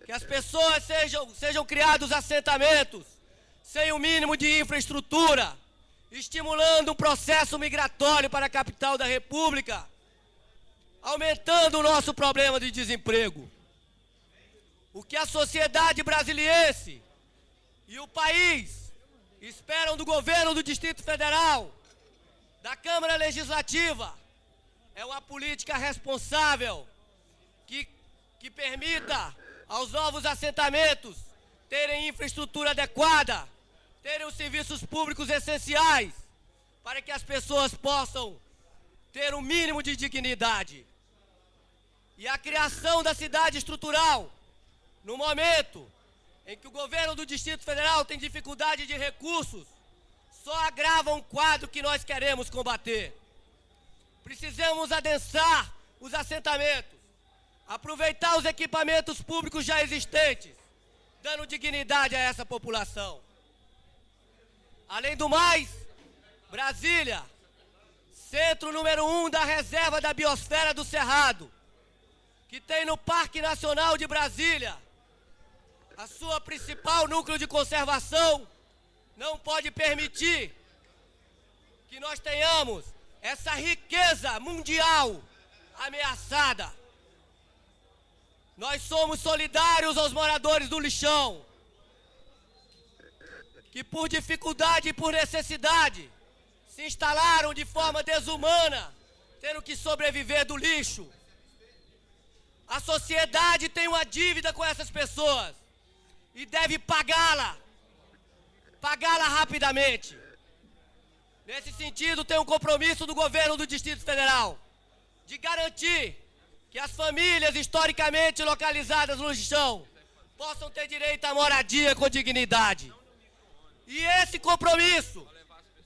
que as pessoas sejam criados assentamentos sem o mínimo de infraestrutura, estimulando um processo migratório para a capital da República, aumentando o nosso problema de desemprego. O que a sociedade brasiliense e o país esperam do governo do Distrito Federal, da Câmara Legislativa, é uma política responsável que permita aos novos assentamentos terem infraestrutura adequada, terem os serviços públicos essenciais, para que as pessoas possam ter um mínimo de dignidade. E a criação da cidade estrutural, no momento em que o governo do Distrito Federal tem dificuldade de recursos, só agrava um quadro que nós queremos combater. Precisamos adensar os assentamentos, aproveitar os equipamentos públicos já existentes, dando dignidade a essa população. Além do mais, Brasília, centro número 1 da reserva da biosfera do Cerrado, que tem no Parque Nacional de Brasília a sua principal núcleo de conservação, não pode permitir que nós tenhamos essa riqueza mundial ameaçada. Nós somos solidários aos moradores do lixão, que por dificuldade e por necessidade se instalaram de forma desumana, tendo que sobreviver do lixo. A sociedade tem uma dívida com essas pessoas e deve pagá-la rapidamente. Nesse sentido, tem um compromisso do governo do Distrito Federal de garantir que as famílias historicamente localizadas no lixão possam ter direito à moradia com dignidade. E esse compromisso,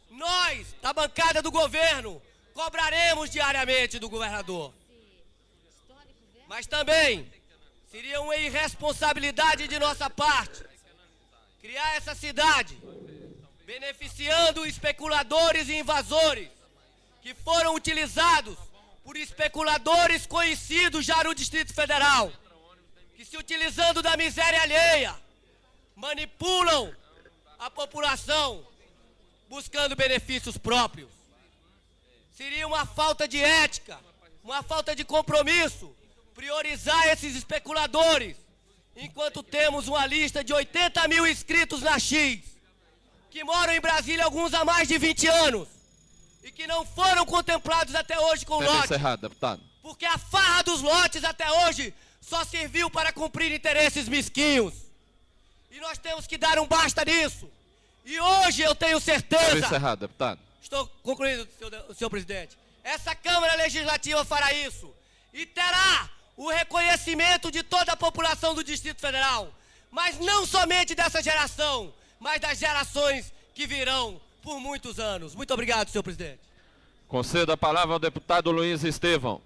nós, da bancada do governo, cobraremos diariamente do governador. Mas também seria uma irresponsabilidade de nossa parte criar essa cidade beneficiando especuladores e invasores que foram utilizados por especuladores conhecidos já no Distrito Federal, que se utilizando da miséria alheia, manipulam a população buscando benefícios próprios. Seria uma falta de ética, uma falta de compromisso priorizar esses especuladores, enquanto temos uma lista de 80 mil inscritos na X, que moram em Brasília alguns há mais de 20 anos, e que não foram contemplados até hoje com lote. Encerrado, deputado. Porque a farra dos lotes até hoje só serviu para cumprir interesses mesquinhos. E nós temos que dar um basta nisso. E hoje eu tenho certeza... Encerrado, deputado. Estou concluindo, senhor presidente. Essa Câmara Legislativa fará isso. E terá o reconhecimento de toda a população do Distrito Federal. Mas não somente dessa geração, mas das gerações que virão por muitos anos. Muito obrigado, senhor presidente. Concedo a palavra ao deputado Luiz Estevão.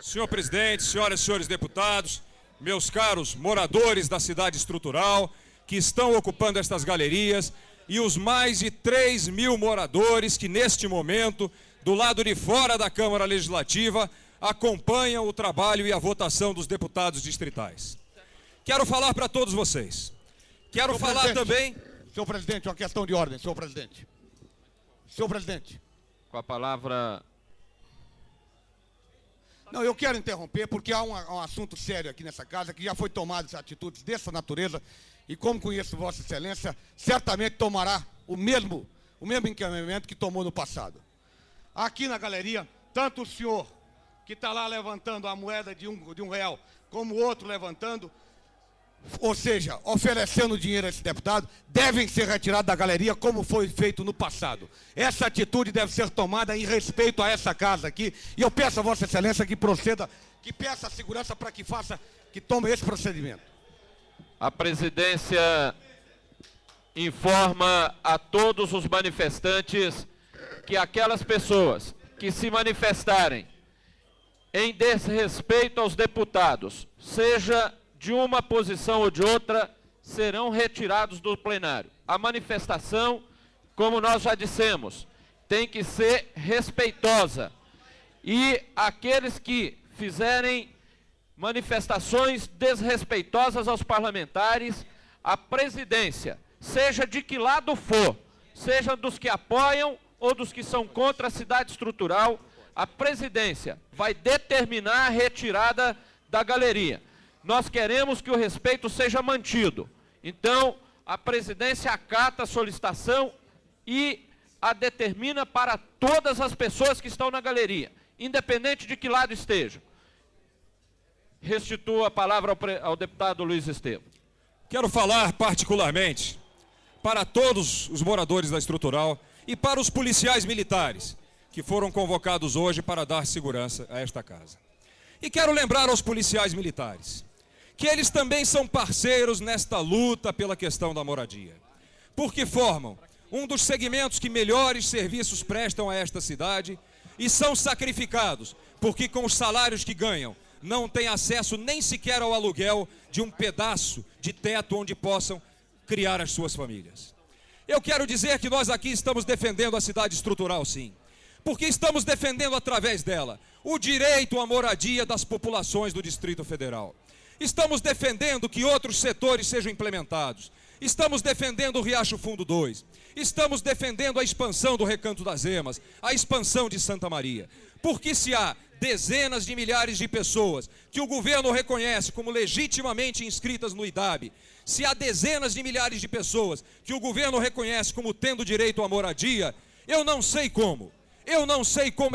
Senhor presidente, senhoras e senhores deputados, meus caros moradores da cidade estrutural que estão ocupando estas galerias e os mais de 3.000 moradores que neste momento, do lado de fora da Câmara Legislativa, acompanham o trabalho e a votação dos deputados distritais. Quero falar para todos vocês. Quero falar também... Senhor presidente, uma questão de ordem, senhor presidente. Senhor presidente. Com a palavra... Não, eu quero interromper porque há um assunto sério aqui nessa casa que já foi tomado atitudes dessa natureza e como conheço Vossa Excelência, certamente tomará o mesmo encaminhamento que tomou no passado. Aqui na galeria, tanto o senhor que está lá levantando a moeda de um real, como o outro levantando, ou seja, oferecendo dinheiro a esse deputado, devem ser retirados da galeria como foi feito no passado. Essa atitude deve ser tomada em respeito a essa casa aqui, e eu peço a Vossa Excelência que proceda, que peça a segurança para que tome esse procedimento. A presidência informa a todos os manifestantes que aquelas pessoas que se manifestarem em desrespeito aos deputados, seja de uma posição ou de outra, serão retirados do plenário. A manifestação, como nós já dissemos, tem que ser respeitosa. E aqueles que fizerem manifestações desrespeitosas aos parlamentares, a presidência, seja de que lado for, seja dos que apoiam ou dos que são contra a cidade estrutural, a presidência vai determinar a retirada da galeria. Nós queremos que o respeito seja mantido. Então, a presidência acata a solicitação e a determina para todas as pessoas que estão na galeria, independente de que lado estejam. Restituo a palavra ao deputado Luiz Estevam. Quero falar particularmente para todos os moradores da estrutural e para os policiais militares que foram convocados hoje para dar segurança a esta casa. E quero lembrar aos policiais militares que eles também são parceiros nesta luta pela questão da moradia, porque formam um dos segmentos que melhores serviços prestam a esta cidade e são sacrificados, porque com os salários que ganham, não têm acesso nem sequer ao aluguel de um pedaço de teto onde possam criar as suas famílias. Eu quero dizer que nós aqui estamos defendendo a cidade estrutural, sim, porque estamos defendendo através dela o direito à moradia das populações do Distrito Federal. Estamos defendendo que outros setores sejam implementados. Estamos defendendo o Riacho Fundo 2. Estamos defendendo a expansão do Recanto das Emas, a expansão de Santa Maria. Porque se há dezenas de milhares de pessoas que o governo reconhece como legitimamente inscritas no IDAB, se há dezenas de milhares de pessoas que o governo reconhece como tendo direito à moradia, eu não sei como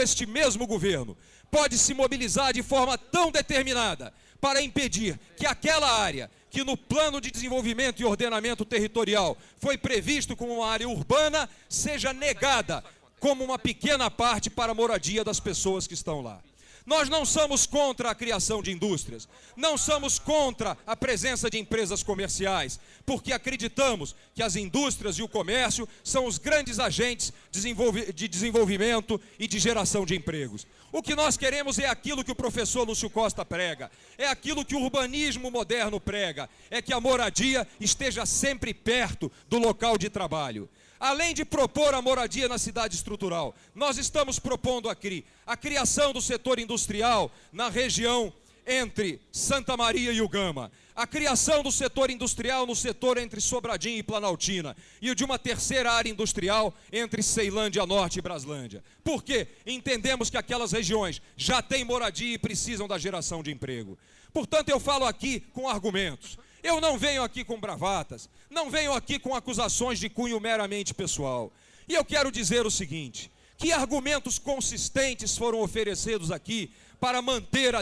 este mesmo governo pode se mobilizar de forma tão determinada para impedir que aquela área que no plano de desenvolvimento e ordenamento territorial foi previsto como uma área urbana seja negada como uma pequena parte para a moradia das pessoas que estão lá. Nós não somos contra a criação de indústrias, não somos contra a presença de empresas comerciais, porque acreditamos que as indústrias e o comércio são os grandes agentes de desenvolvimento e de geração de empregos. O que nós queremos é aquilo que o professor Lúcio Costa prega, é aquilo que o urbanismo moderno prega, é que a moradia esteja sempre perto do local de trabalho. Além de propor a moradia na cidade estrutural, nós estamos propondo aqui a criação do setor industrial na região entre Santa Maria e Ugama, a criação do setor industrial no setor entre Sobradinho e Planaltina e o de uma terceira área industrial entre Ceilândia Norte e Braslândia. Por quê? Entendemos que aquelas regiões já têm moradia e precisam da geração de emprego. Portanto, eu falo aqui com argumentos. Eu não venho aqui com bravatas, não venho aqui com acusações de cunho meramente pessoal. E eu quero dizer o seguinte, que argumentos consistentes foram oferecidos aqui para manter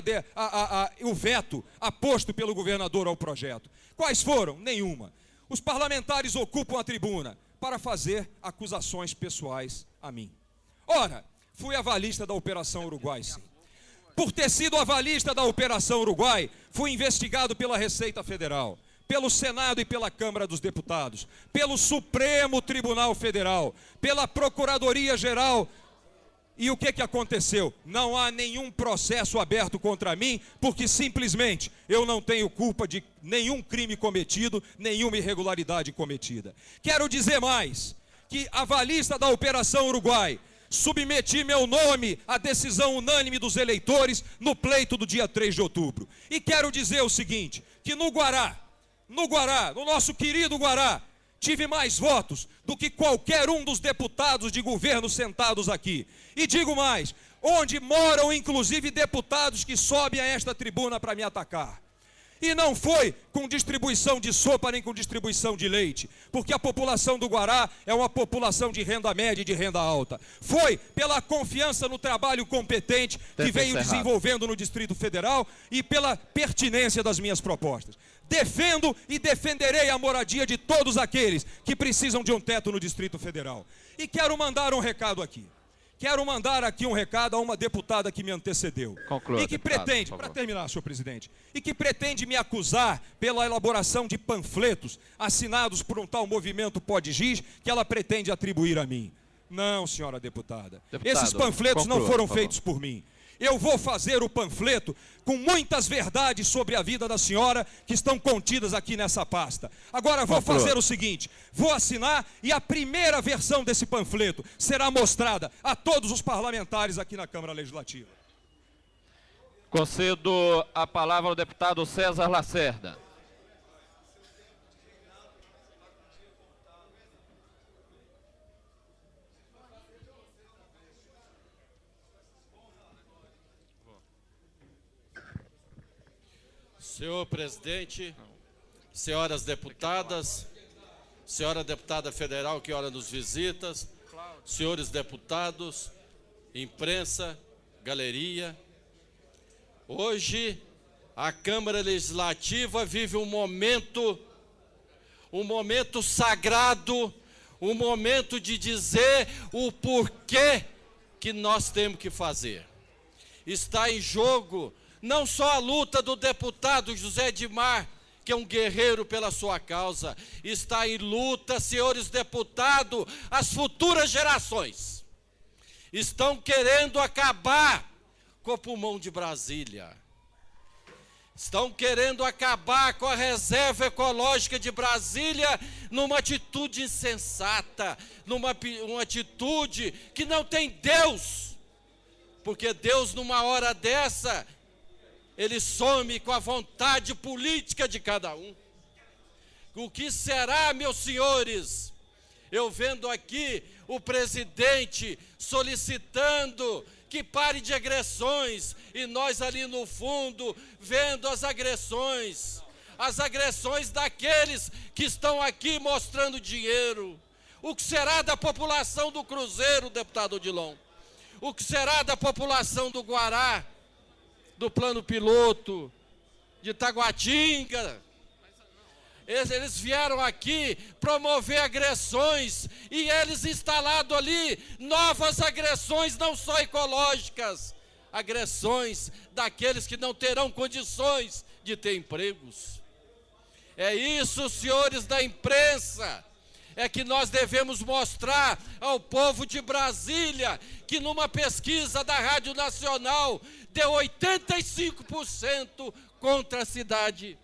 o veto aposto pelo governador ao projeto? Quais foram? Nenhuma. Os parlamentares ocupam a tribuna para fazer acusações pessoais a mim. Ora, fui avalista da Operação Uruguai, sim. Por ter sido avalista da Operação Uruguai, fui investigado pela Receita Federal, pelo Senado e pela Câmara dos Deputados, pelo Supremo Tribunal Federal, pela Procuradoria-Geral E o que aconteceu? Não há nenhum processo aberto contra mim, porque simplesmente eu não tenho culpa de nenhum crime cometido, nenhuma irregularidade cometida. Quero dizer mais, que avalista da Operação Uruguai, submeti meu nome à decisão unânime dos eleitores no pleito do dia 3 de outubro. E quero dizer o seguinte, que no Guará, no nosso querido Guará, tive mais votos do que qualquer um dos deputados de governo sentados aqui. E digo mais, onde moram inclusive deputados que sobem a esta tribuna para me atacar. E não foi com distribuição de sopa nem com distribuição de leite, porque a população do Guará é uma população de renda média e de renda alta. Foi pela confiança no trabalho competente que venho desenvolvendo no Distrito Federal e pela pertinência das minhas propostas. Defendo e defenderei a moradia de todos aqueles que precisam de um teto no Distrito Federal. E quero mandar um recado aqui. Quero mandar aqui um recado a uma deputada que me antecedeu. Conclua, e que deputado, pretende, para terminar, senhor presidente, e que pretende me acusar pela elaboração de panfletos assinados por um tal movimento Podgiz que ela pretende atribuir a mim. Não, senhora deputada. Esses panfletos não foram feitos por mim. Eu vou fazer o panfleto com muitas verdades sobre a vida da senhora que estão contidas aqui nessa pasta. Agora vou fazer o seguinte, vou assinar e a primeira versão desse panfleto será mostrada a todos os parlamentares aqui na Câmara Legislativa. Concedo a palavra ao deputado César Lacerda. Senhor presidente, senhoras deputadas, senhora deputada federal que ora nos visita, senhores deputados, imprensa, galeria. Hoje, a Câmara Legislativa vive um momento sagrado, um momento de dizer o porquê que nós temos que fazer. Está em jogo não só a luta do deputado José Edmar, que é um guerreiro pela sua causa, está em luta, senhores deputados, as futuras gerações. Estão querendo acabar com o pulmão de Brasília. Estão querendo acabar com a reserva ecológica de Brasília numa atitude insensata, numa atitude que não tem Deus. Porque Deus, numa hora dessa, Ele some com a vontade política de cada um. O que será, meus senhores? Eu vendo aqui o presidente solicitando que pare de agressões, e nós ali no fundo vendo as agressões daqueles que estão aqui mostrando dinheiro. O que será da população do Cruzeiro, deputado Odilon? O que será da população do Guará, do Plano Piloto, de Taguatinga? Eles vieram aqui promover agressões e eles instalaram ali novas agressões, não só ecológicas, agressões daqueles que não terão condições de ter empregos. É isso, senhores da imprensa, é que nós devemos mostrar ao povo de Brasília, que numa pesquisa da Rádio Nacional deu 85% contra a cidade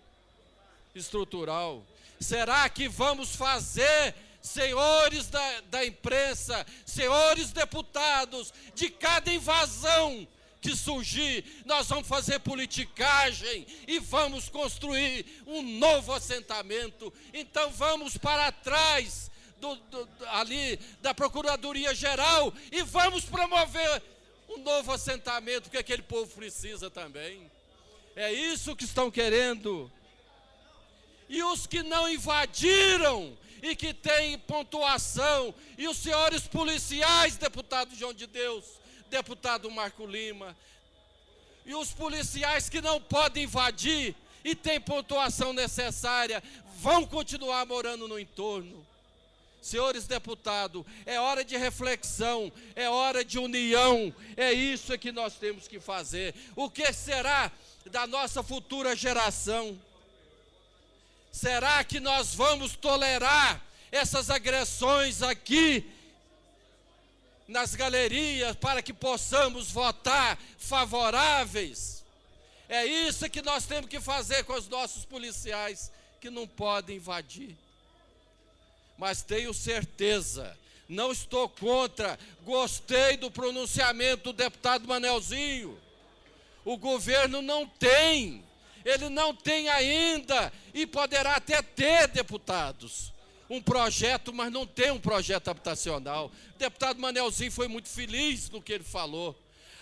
estrutural. Será que vamos fazer, senhores da imprensa, senhores deputados, de cada invasão que surgir, nós vamos fazer politicagem e vamos construir um novo assentamento? Então vamos para trás ali da Procuradoria Geral e vamos promover um novo assentamento, que aquele povo precisa também. É isso que estão querendo. E os que não invadiram e que têm pontuação, e os senhores policiais, deputado João de Deus, deputado Marco Lima, e os policiais que não podem invadir e têm pontuação necessária, vão continuar morando no entorno. Senhores deputados, é hora de reflexão, é hora de união, é isso que nós temos que fazer. O que será da nossa futura geração? Será que nós vamos tolerar essas agressões aqui, nas galerias para que possamos votar favoráveis. É isso que nós temos que fazer com os nossos policiais, que não podem invadir. Mas tenho certeza, não estou contra, gostei do pronunciamento do deputado Manelzinho. O governo não tem, ele não tem ainda, e poderá até ter, deputados, um projeto, mas não tem um projeto habitacional. O deputado Manelzinho foi muito feliz no que ele falou.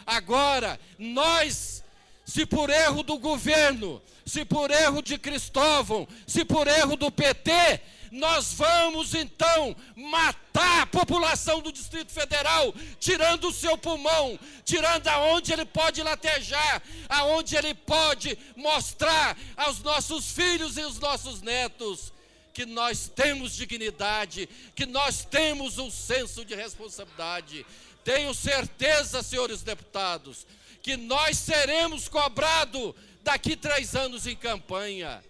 Agora, nós, se por erro do governo, se por erro de Cristóvão, se por erro do PT, nós vamos então matar a população do Distrito Federal, tirando o seu pulmão, tirando aonde ele pode latejar, aonde ele pode mostrar aos nossos filhos e os nossos netos que nós temos dignidade, que nós temos um senso de responsabilidade. Tenho certeza, senhores deputados, que nós seremos cobrados daqui 3 anos em campanha.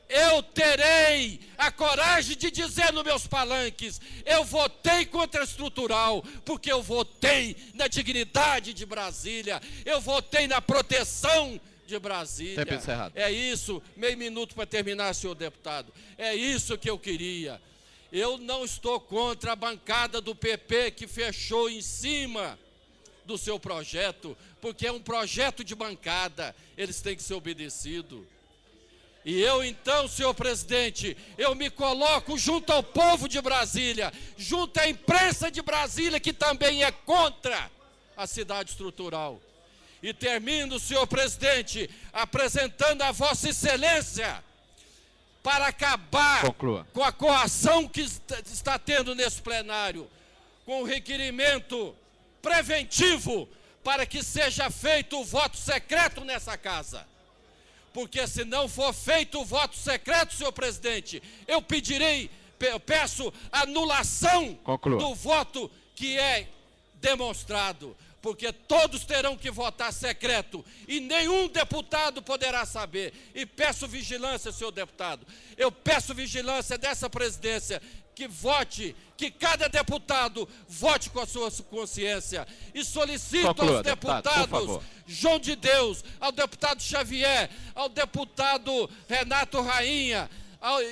Eu terei a coragem de dizer nos meus palanques, eu votei contra a estrutural, porque eu votei na dignidade de Brasília, eu votei na proteção de Brasília. Tempo encerrado. É isso, meio minuto para terminar, senhor deputado. É isso que eu queria. Eu não estou contra a bancada do PP que fechou em cima do seu projeto, porque é um projeto de bancada, eles têm que ser obedecidos. E eu então, senhor presidente, eu me coloco junto ao povo de Brasília, junto à imprensa de Brasília, que também é contra a cidade estrutural. E termino, senhor presidente, apresentando a vossa excelência para acabar Conclua. com a coação que está tendo nesse plenário, com o requerimento preventivo para que seja feito o voto secreto nessa casa. Porque se não for feito o voto secreto, senhor presidente, eu peço anulação Conclua. do voto que é demonstrado. Porque todos terão que votar secreto e nenhum deputado poderá saber. E peço vigilância, senhor deputado. Eu peço vigilância dessa presidência, que vote, que cada deputado vote com a sua consciência. E solicito Conclua, aos deputado, por favor. João de Deus, ao deputado Xavier, ao deputado Renato Rainha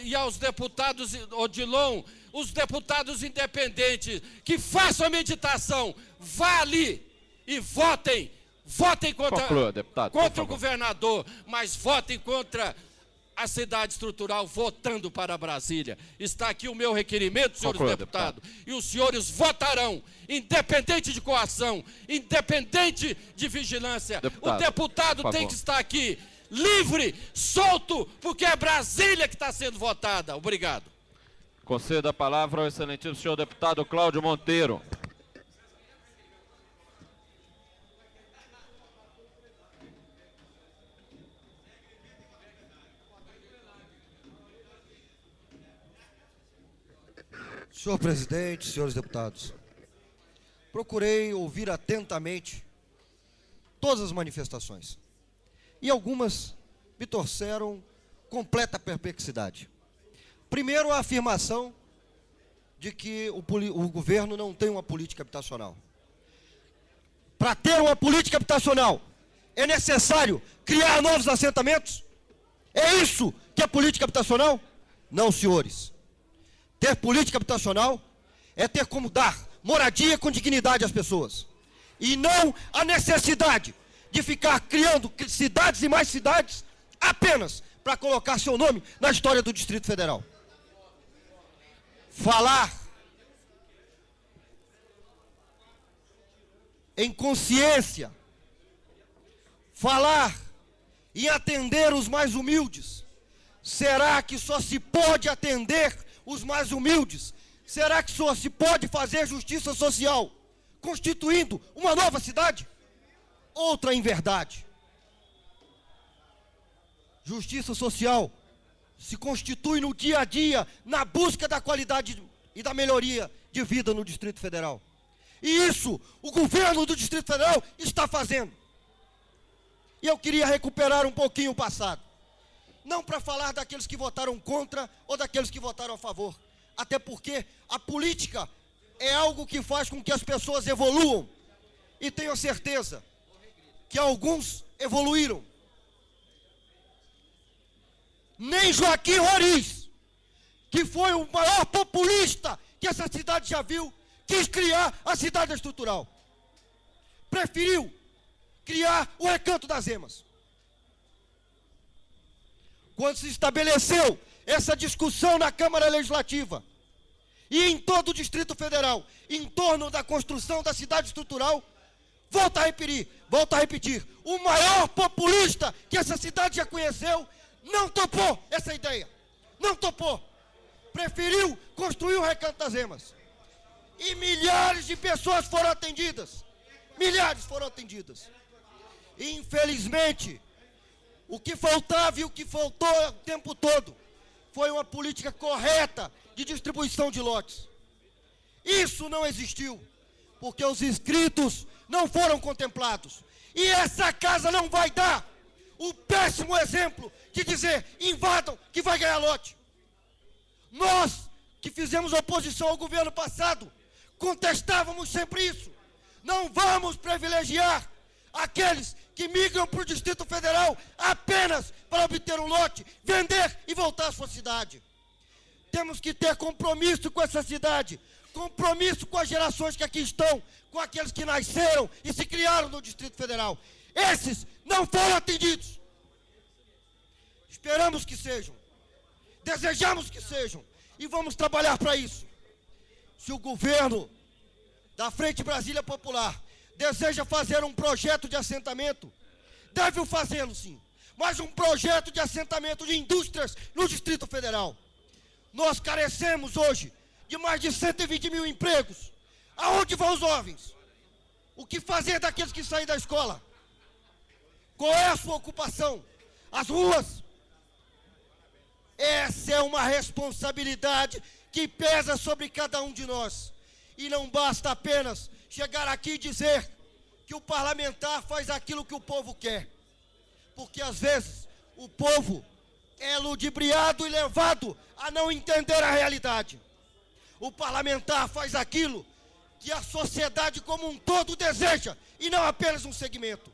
e aos deputados Odilon, os deputados independentes, que façam a meditação, vá ali e votem contra, Conclua, deputado, por contra o favor. governador, mas votem contra a cidade estrutural, votando para Brasília. Está aqui o meu requerimento, senhores Conclua, deputados, e os senhores votarão, independente de coação, independente de vigilância. Deputado, o deputado por tem favor. que estar aqui, livre, solto, porque é Brasília que está sendo votada. Obrigado. Conceda a palavra ao excelentíssimo senhor deputado Cláudio Monteiro. Senhor presidente, senhores deputados, procurei ouvir atentamente todas as manifestações e algumas me trouxeram completa perplexidade. Primeiro, a afirmação de que o governo não tem uma política habitacional. Para ter uma política habitacional, é necessário criar novos assentamentos? É isso que é política habitacional? Não, senhores. Ter política habitacional é ter como dar moradia com dignidade às pessoas. E não a necessidade de ficar criando cidades e mais cidades apenas para colocar seu nome na história do Distrito Federal. Falar em consciência, falar em atender os mais humildes. Será que só se pode atender os mais humildes? Será que só se pode fazer justiça social constituindo uma nova cidade? Outra inverdade. Justiça social se constitui no dia a dia, na busca da qualidade e da melhoria de vida no Distrito Federal. E isso o governo do Distrito Federal está fazendo. E eu queria recuperar um pouquinho o passado. Não para falar daqueles que votaram contra ou daqueles que votaram a favor. Até porque a política é algo que faz com que as pessoas evoluam. E tenho certeza que alguns evoluíram. Nem Joaquim Roriz, que foi o maior populista que essa cidade já viu, quis criar a cidade estrutural. Preferiu criar o Recanto das Emas. Quando se estabeleceu essa discussão na Câmara Legislativa e em todo o Distrito Federal, em torno da construção da cidade estrutural, volto a repetir, o maior populista que essa cidade já conheceu não topou essa ideia. Não topou. Preferiu construir o Recanto das Emas. E milhares de pessoas foram atendidas. Milhares foram atendidas. E, infelizmente, o que faltava e o que faltou o tempo todo foi uma política correta de distribuição de lotes. Isso não existiu, porque os inscritos não foram contemplados. E essa casa não vai dar o péssimo exemplo de dizer, invadam, que vai ganhar lote. Nós, que fizemos oposição ao governo passado, contestávamos sempre isso. Não vamos privilegiar aqueles que migram para o Distrito Federal apenas para obter um lote, vender e voltar à sua cidade. Temos que ter compromisso com essa cidade, compromisso com as gerações que aqui estão, com aqueles que nasceram e se criaram no Distrito Federal. Esses não foram atendidos. Esperamos que sejam, desejamos que sejam e vamos trabalhar para isso. Se o governo da Frente Brasília Popular deseja fazer um projeto de assentamento, deve fazê-lo sim, mas um projeto de assentamento de indústrias no Distrito Federal. Nós carecemos hoje de mais de 120 mil empregos. Aonde vão os jovens? O que fazer daqueles que saem da escola? Qual é a sua ocupação? As ruas? Essa é uma responsabilidade que pesa sobre cada um de nós. E não basta apenas chegar aqui e dizer que o parlamentar faz aquilo que o povo quer. Porque às vezes o povo é ludibriado e levado a não entender a realidade. O parlamentar faz aquilo que a sociedade como um todo deseja e não apenas um segmento.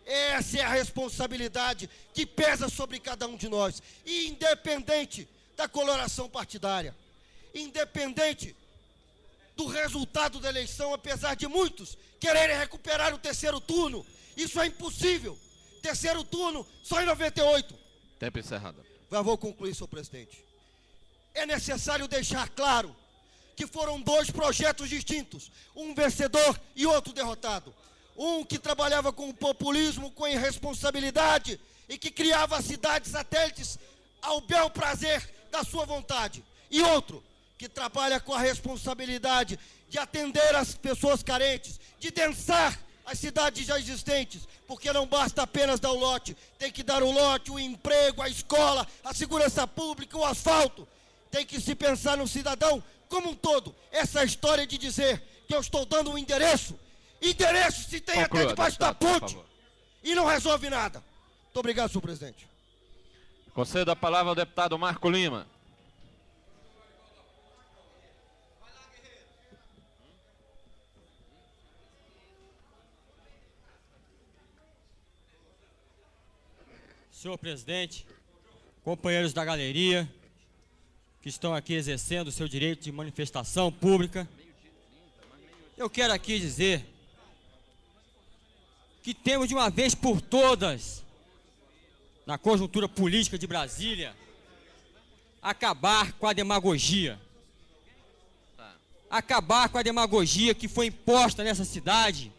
Essa é a responsabilidade que pesa sobre cada um de nós, e independente da coloração partidária, independente do resultado da eleição, apesar de muitos quererem recuperar o terceiro turno, isso é impossível. Terceiro turno só em 98. Tempo encerrado. Já vou concluir, senhor presidente. É necessário deixar claro que foram dois projetos distintos, um vencedor e outro derrotado. Um que trabalhava com o populismo, com irresponsabilidade e que criava cidades satélites ao bel prazer da sua vontade. E outro que trabalha com a responsabilidade de atender as pessoas carentes, de densar as cidades já existentes, porque não basta apenas dar o lote, tem que dar o lote, o emprego, a escola, a segurança pública, o asfalto. Tem que se pensar no cidadão como um todo. Essa história de dizer que eu estou dando um endereço se tem até debaixo da ponte e não resolve nada. Muito obrigado, senhor presidente. Concedo a palavra ao deputado Marco Lima. Senhor presidente, companheiros da galeria, que estão aqui exercendo o seu direito de manifestação pública, eu quero aqui dizer que temos de uma vez por todas, na conjuntura política de Brasília, acabar com a demagogia. Acabar com a demagogia que foi imposta nessa cidade,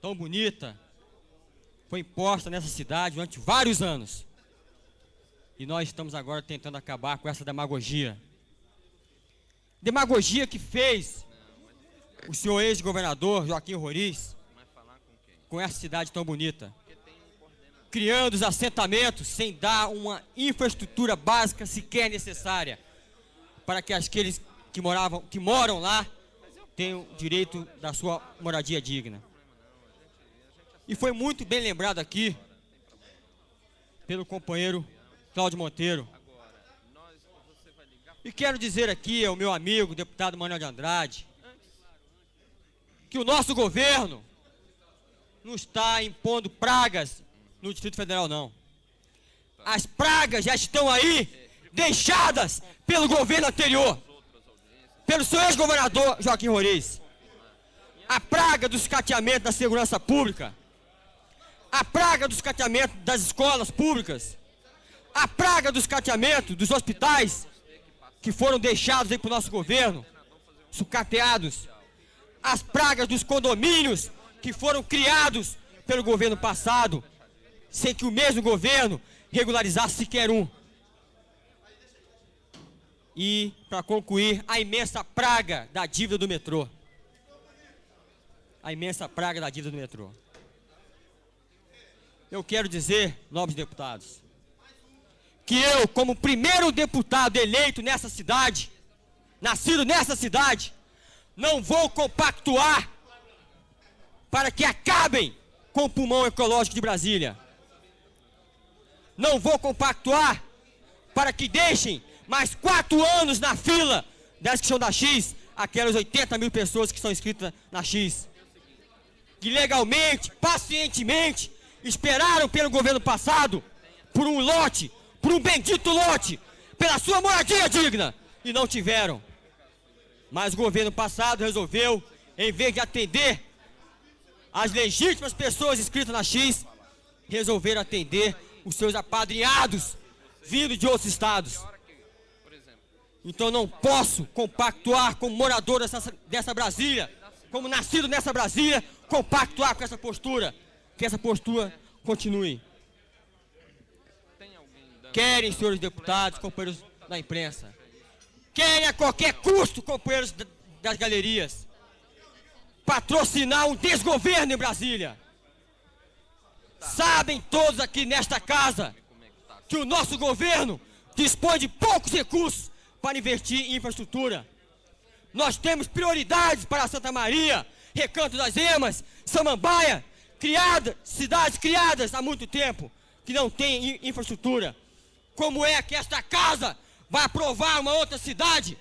tão bonita, foi imposta nessa cidade durante vários anos. E nós estamos agora tentando acabar com essa demagogia. Demagogia que fez o senhor ex-governador Joaquim Roriz com essa cidade tão bonita, criando os assentamentos sem dar uma infraestrutura básica sequer necessária para que aqueles que moram lá tenham direito da sua moradia digna. E foi muito bem lembrado aqui pelo companheiro Cláudio Monteiro E quero dizer aqui ao meu amigo, deputado Manuel de Andrade, que o nosso governo não está impondo pragas no Distrito Federal, não. As pragas já estão aí, deixadas pelo governo anterior, pelo seu ex-governador Joaquim Roriz. A praga do escateamento da segurança pública, a praga do escateamento das escolas públicas, a praga do escateamento dos hospitais, que foram deixados aí para o nosso governo, sucateados, as pragas dos condomínios, que foram criados pelo governo passado, sem que o mesmo governo regularizasse sequer um. E, para concluir, a imensa praga da dívida do metrô. A imensa praga da dívida do metrô. Eu quero dizer, nobres deputados, que eu, como primeiro deputado eleito nessa cidade, nascido nessa cidade, não vou compactuar para que acabem com o pulmão ecológico de Brasília. Não vou compactuar para que deixem mais 4 anos na fila da inscrição da X, aquelas 80 mil pessoas que estão inscritas na X, que legalmente, pacientemente, esperaram pelo governo passado, por um lote, por um bendito lote, pela sua moradia digna, e não tiveram. Mas o governo passado resolveu, em vez de atender as legítimas pessoas inscritas na X, resolveram atender os seus apadrinhados, vindo de outros estados. Então não posso compactuar como morador dessa Brasília, como nascido nessa Brasília, compactuar com essa postura, que essa postura continue. Querem, senhores deputados, companheiros da imprensa, querem a qualquer custo, companheiros das galerias, patrocinar um desgoverno em Brasília. Sabem todos aqui nesta casa que o nosso governo dispõe de poucos recursos para investir em infraestrutura. Nós temos prioridades para Santa Maria, Recanto das Emas, Samambaia, cidades criadas há muito tempo, que não têm infraestrutura. Como é que esta casa vai aprovar uma outra cidade,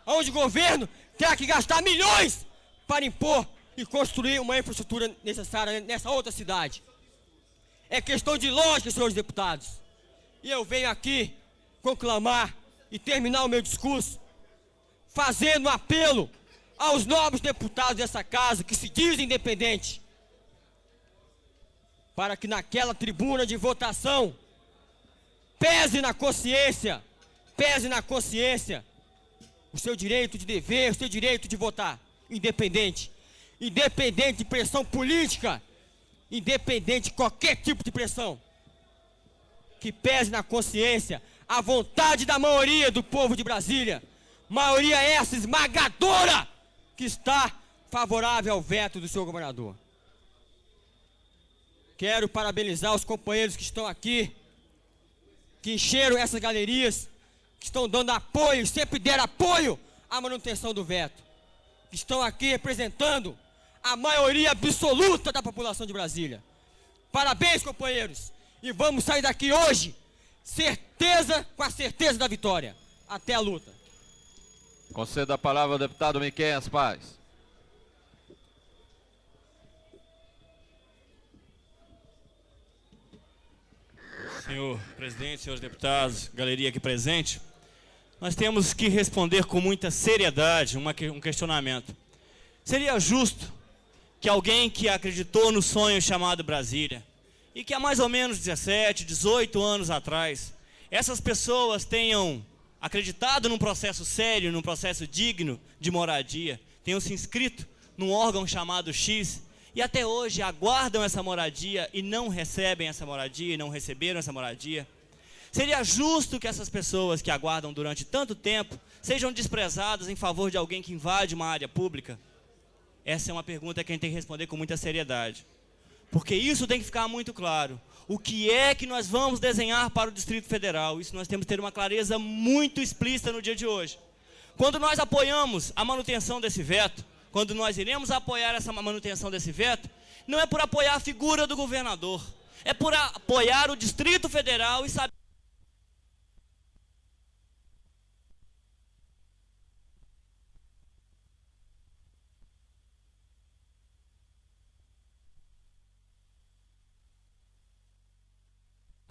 onde o governo terá que gastar milhões para impor e construir uma infraestrutura necessária nessa outra cidade? É questão de lógica, senhores deputados. E eu venho aqui conclamar e terminar o meu discurso fazendo um apelo aos nobres deputados dessa casa, que se dizem independentes, para que naquela tribuna de votação pese na consciência o seu direito de dever, o seu direito de votar independente de pressão política, independente de qualquer tipo de pressão, que pese na consciência a vontade da maioria do povo de Brasília, maioria essa esmagadora que está favorável ao veto do seu governador. Quero parabenizar os companheiros que estão aqui, que encheram essas galerias, que estão dando apoio, sempre deram apoio à manutenção do veto, que estão aqui representando a maioria absoluta da população de Brasília. Parabéns, companheiros, e vamos sair daqui hoje com a certeza da vitória. Até a luta. Conceda a palavra ao deputado Miqueias Paz. Senhor presidente, senhores deputados, galeria aqui presente, nós temos que responder com muita seriedade um questionamento. Seria justo que alguém que acreditou no sonho chamado Brasília, e que há mais ou menos 17, 18 anos atrás, essas pessoas tenham acreditado num processo sério, num processo digno de moradia, tenham se inscrito num órgão chamado X, e até hoje aguardam essa moradia e não recebem essa moradia, e não receberam essa moradia? Seria justo que essas pessoas que aguardam durante tanto tempo sejam desprezadas em favor de alguém que invade uma área pública? Essa é uma pergunta que a gente tem que responder com muita seriedade. Porque isso tem que ficar muito claro. O que é que nós vamos desenhar para o Distrito Federal? Isso nós temos que ter uma clareza muito explícita no dia de hoje. Quando nós apoiamos a manutenção desse veto, quando nós iremos apoiar essa manutenção desse veto, não é por apoiar a figura do governador, é por apoiar o Distrito Federal e saber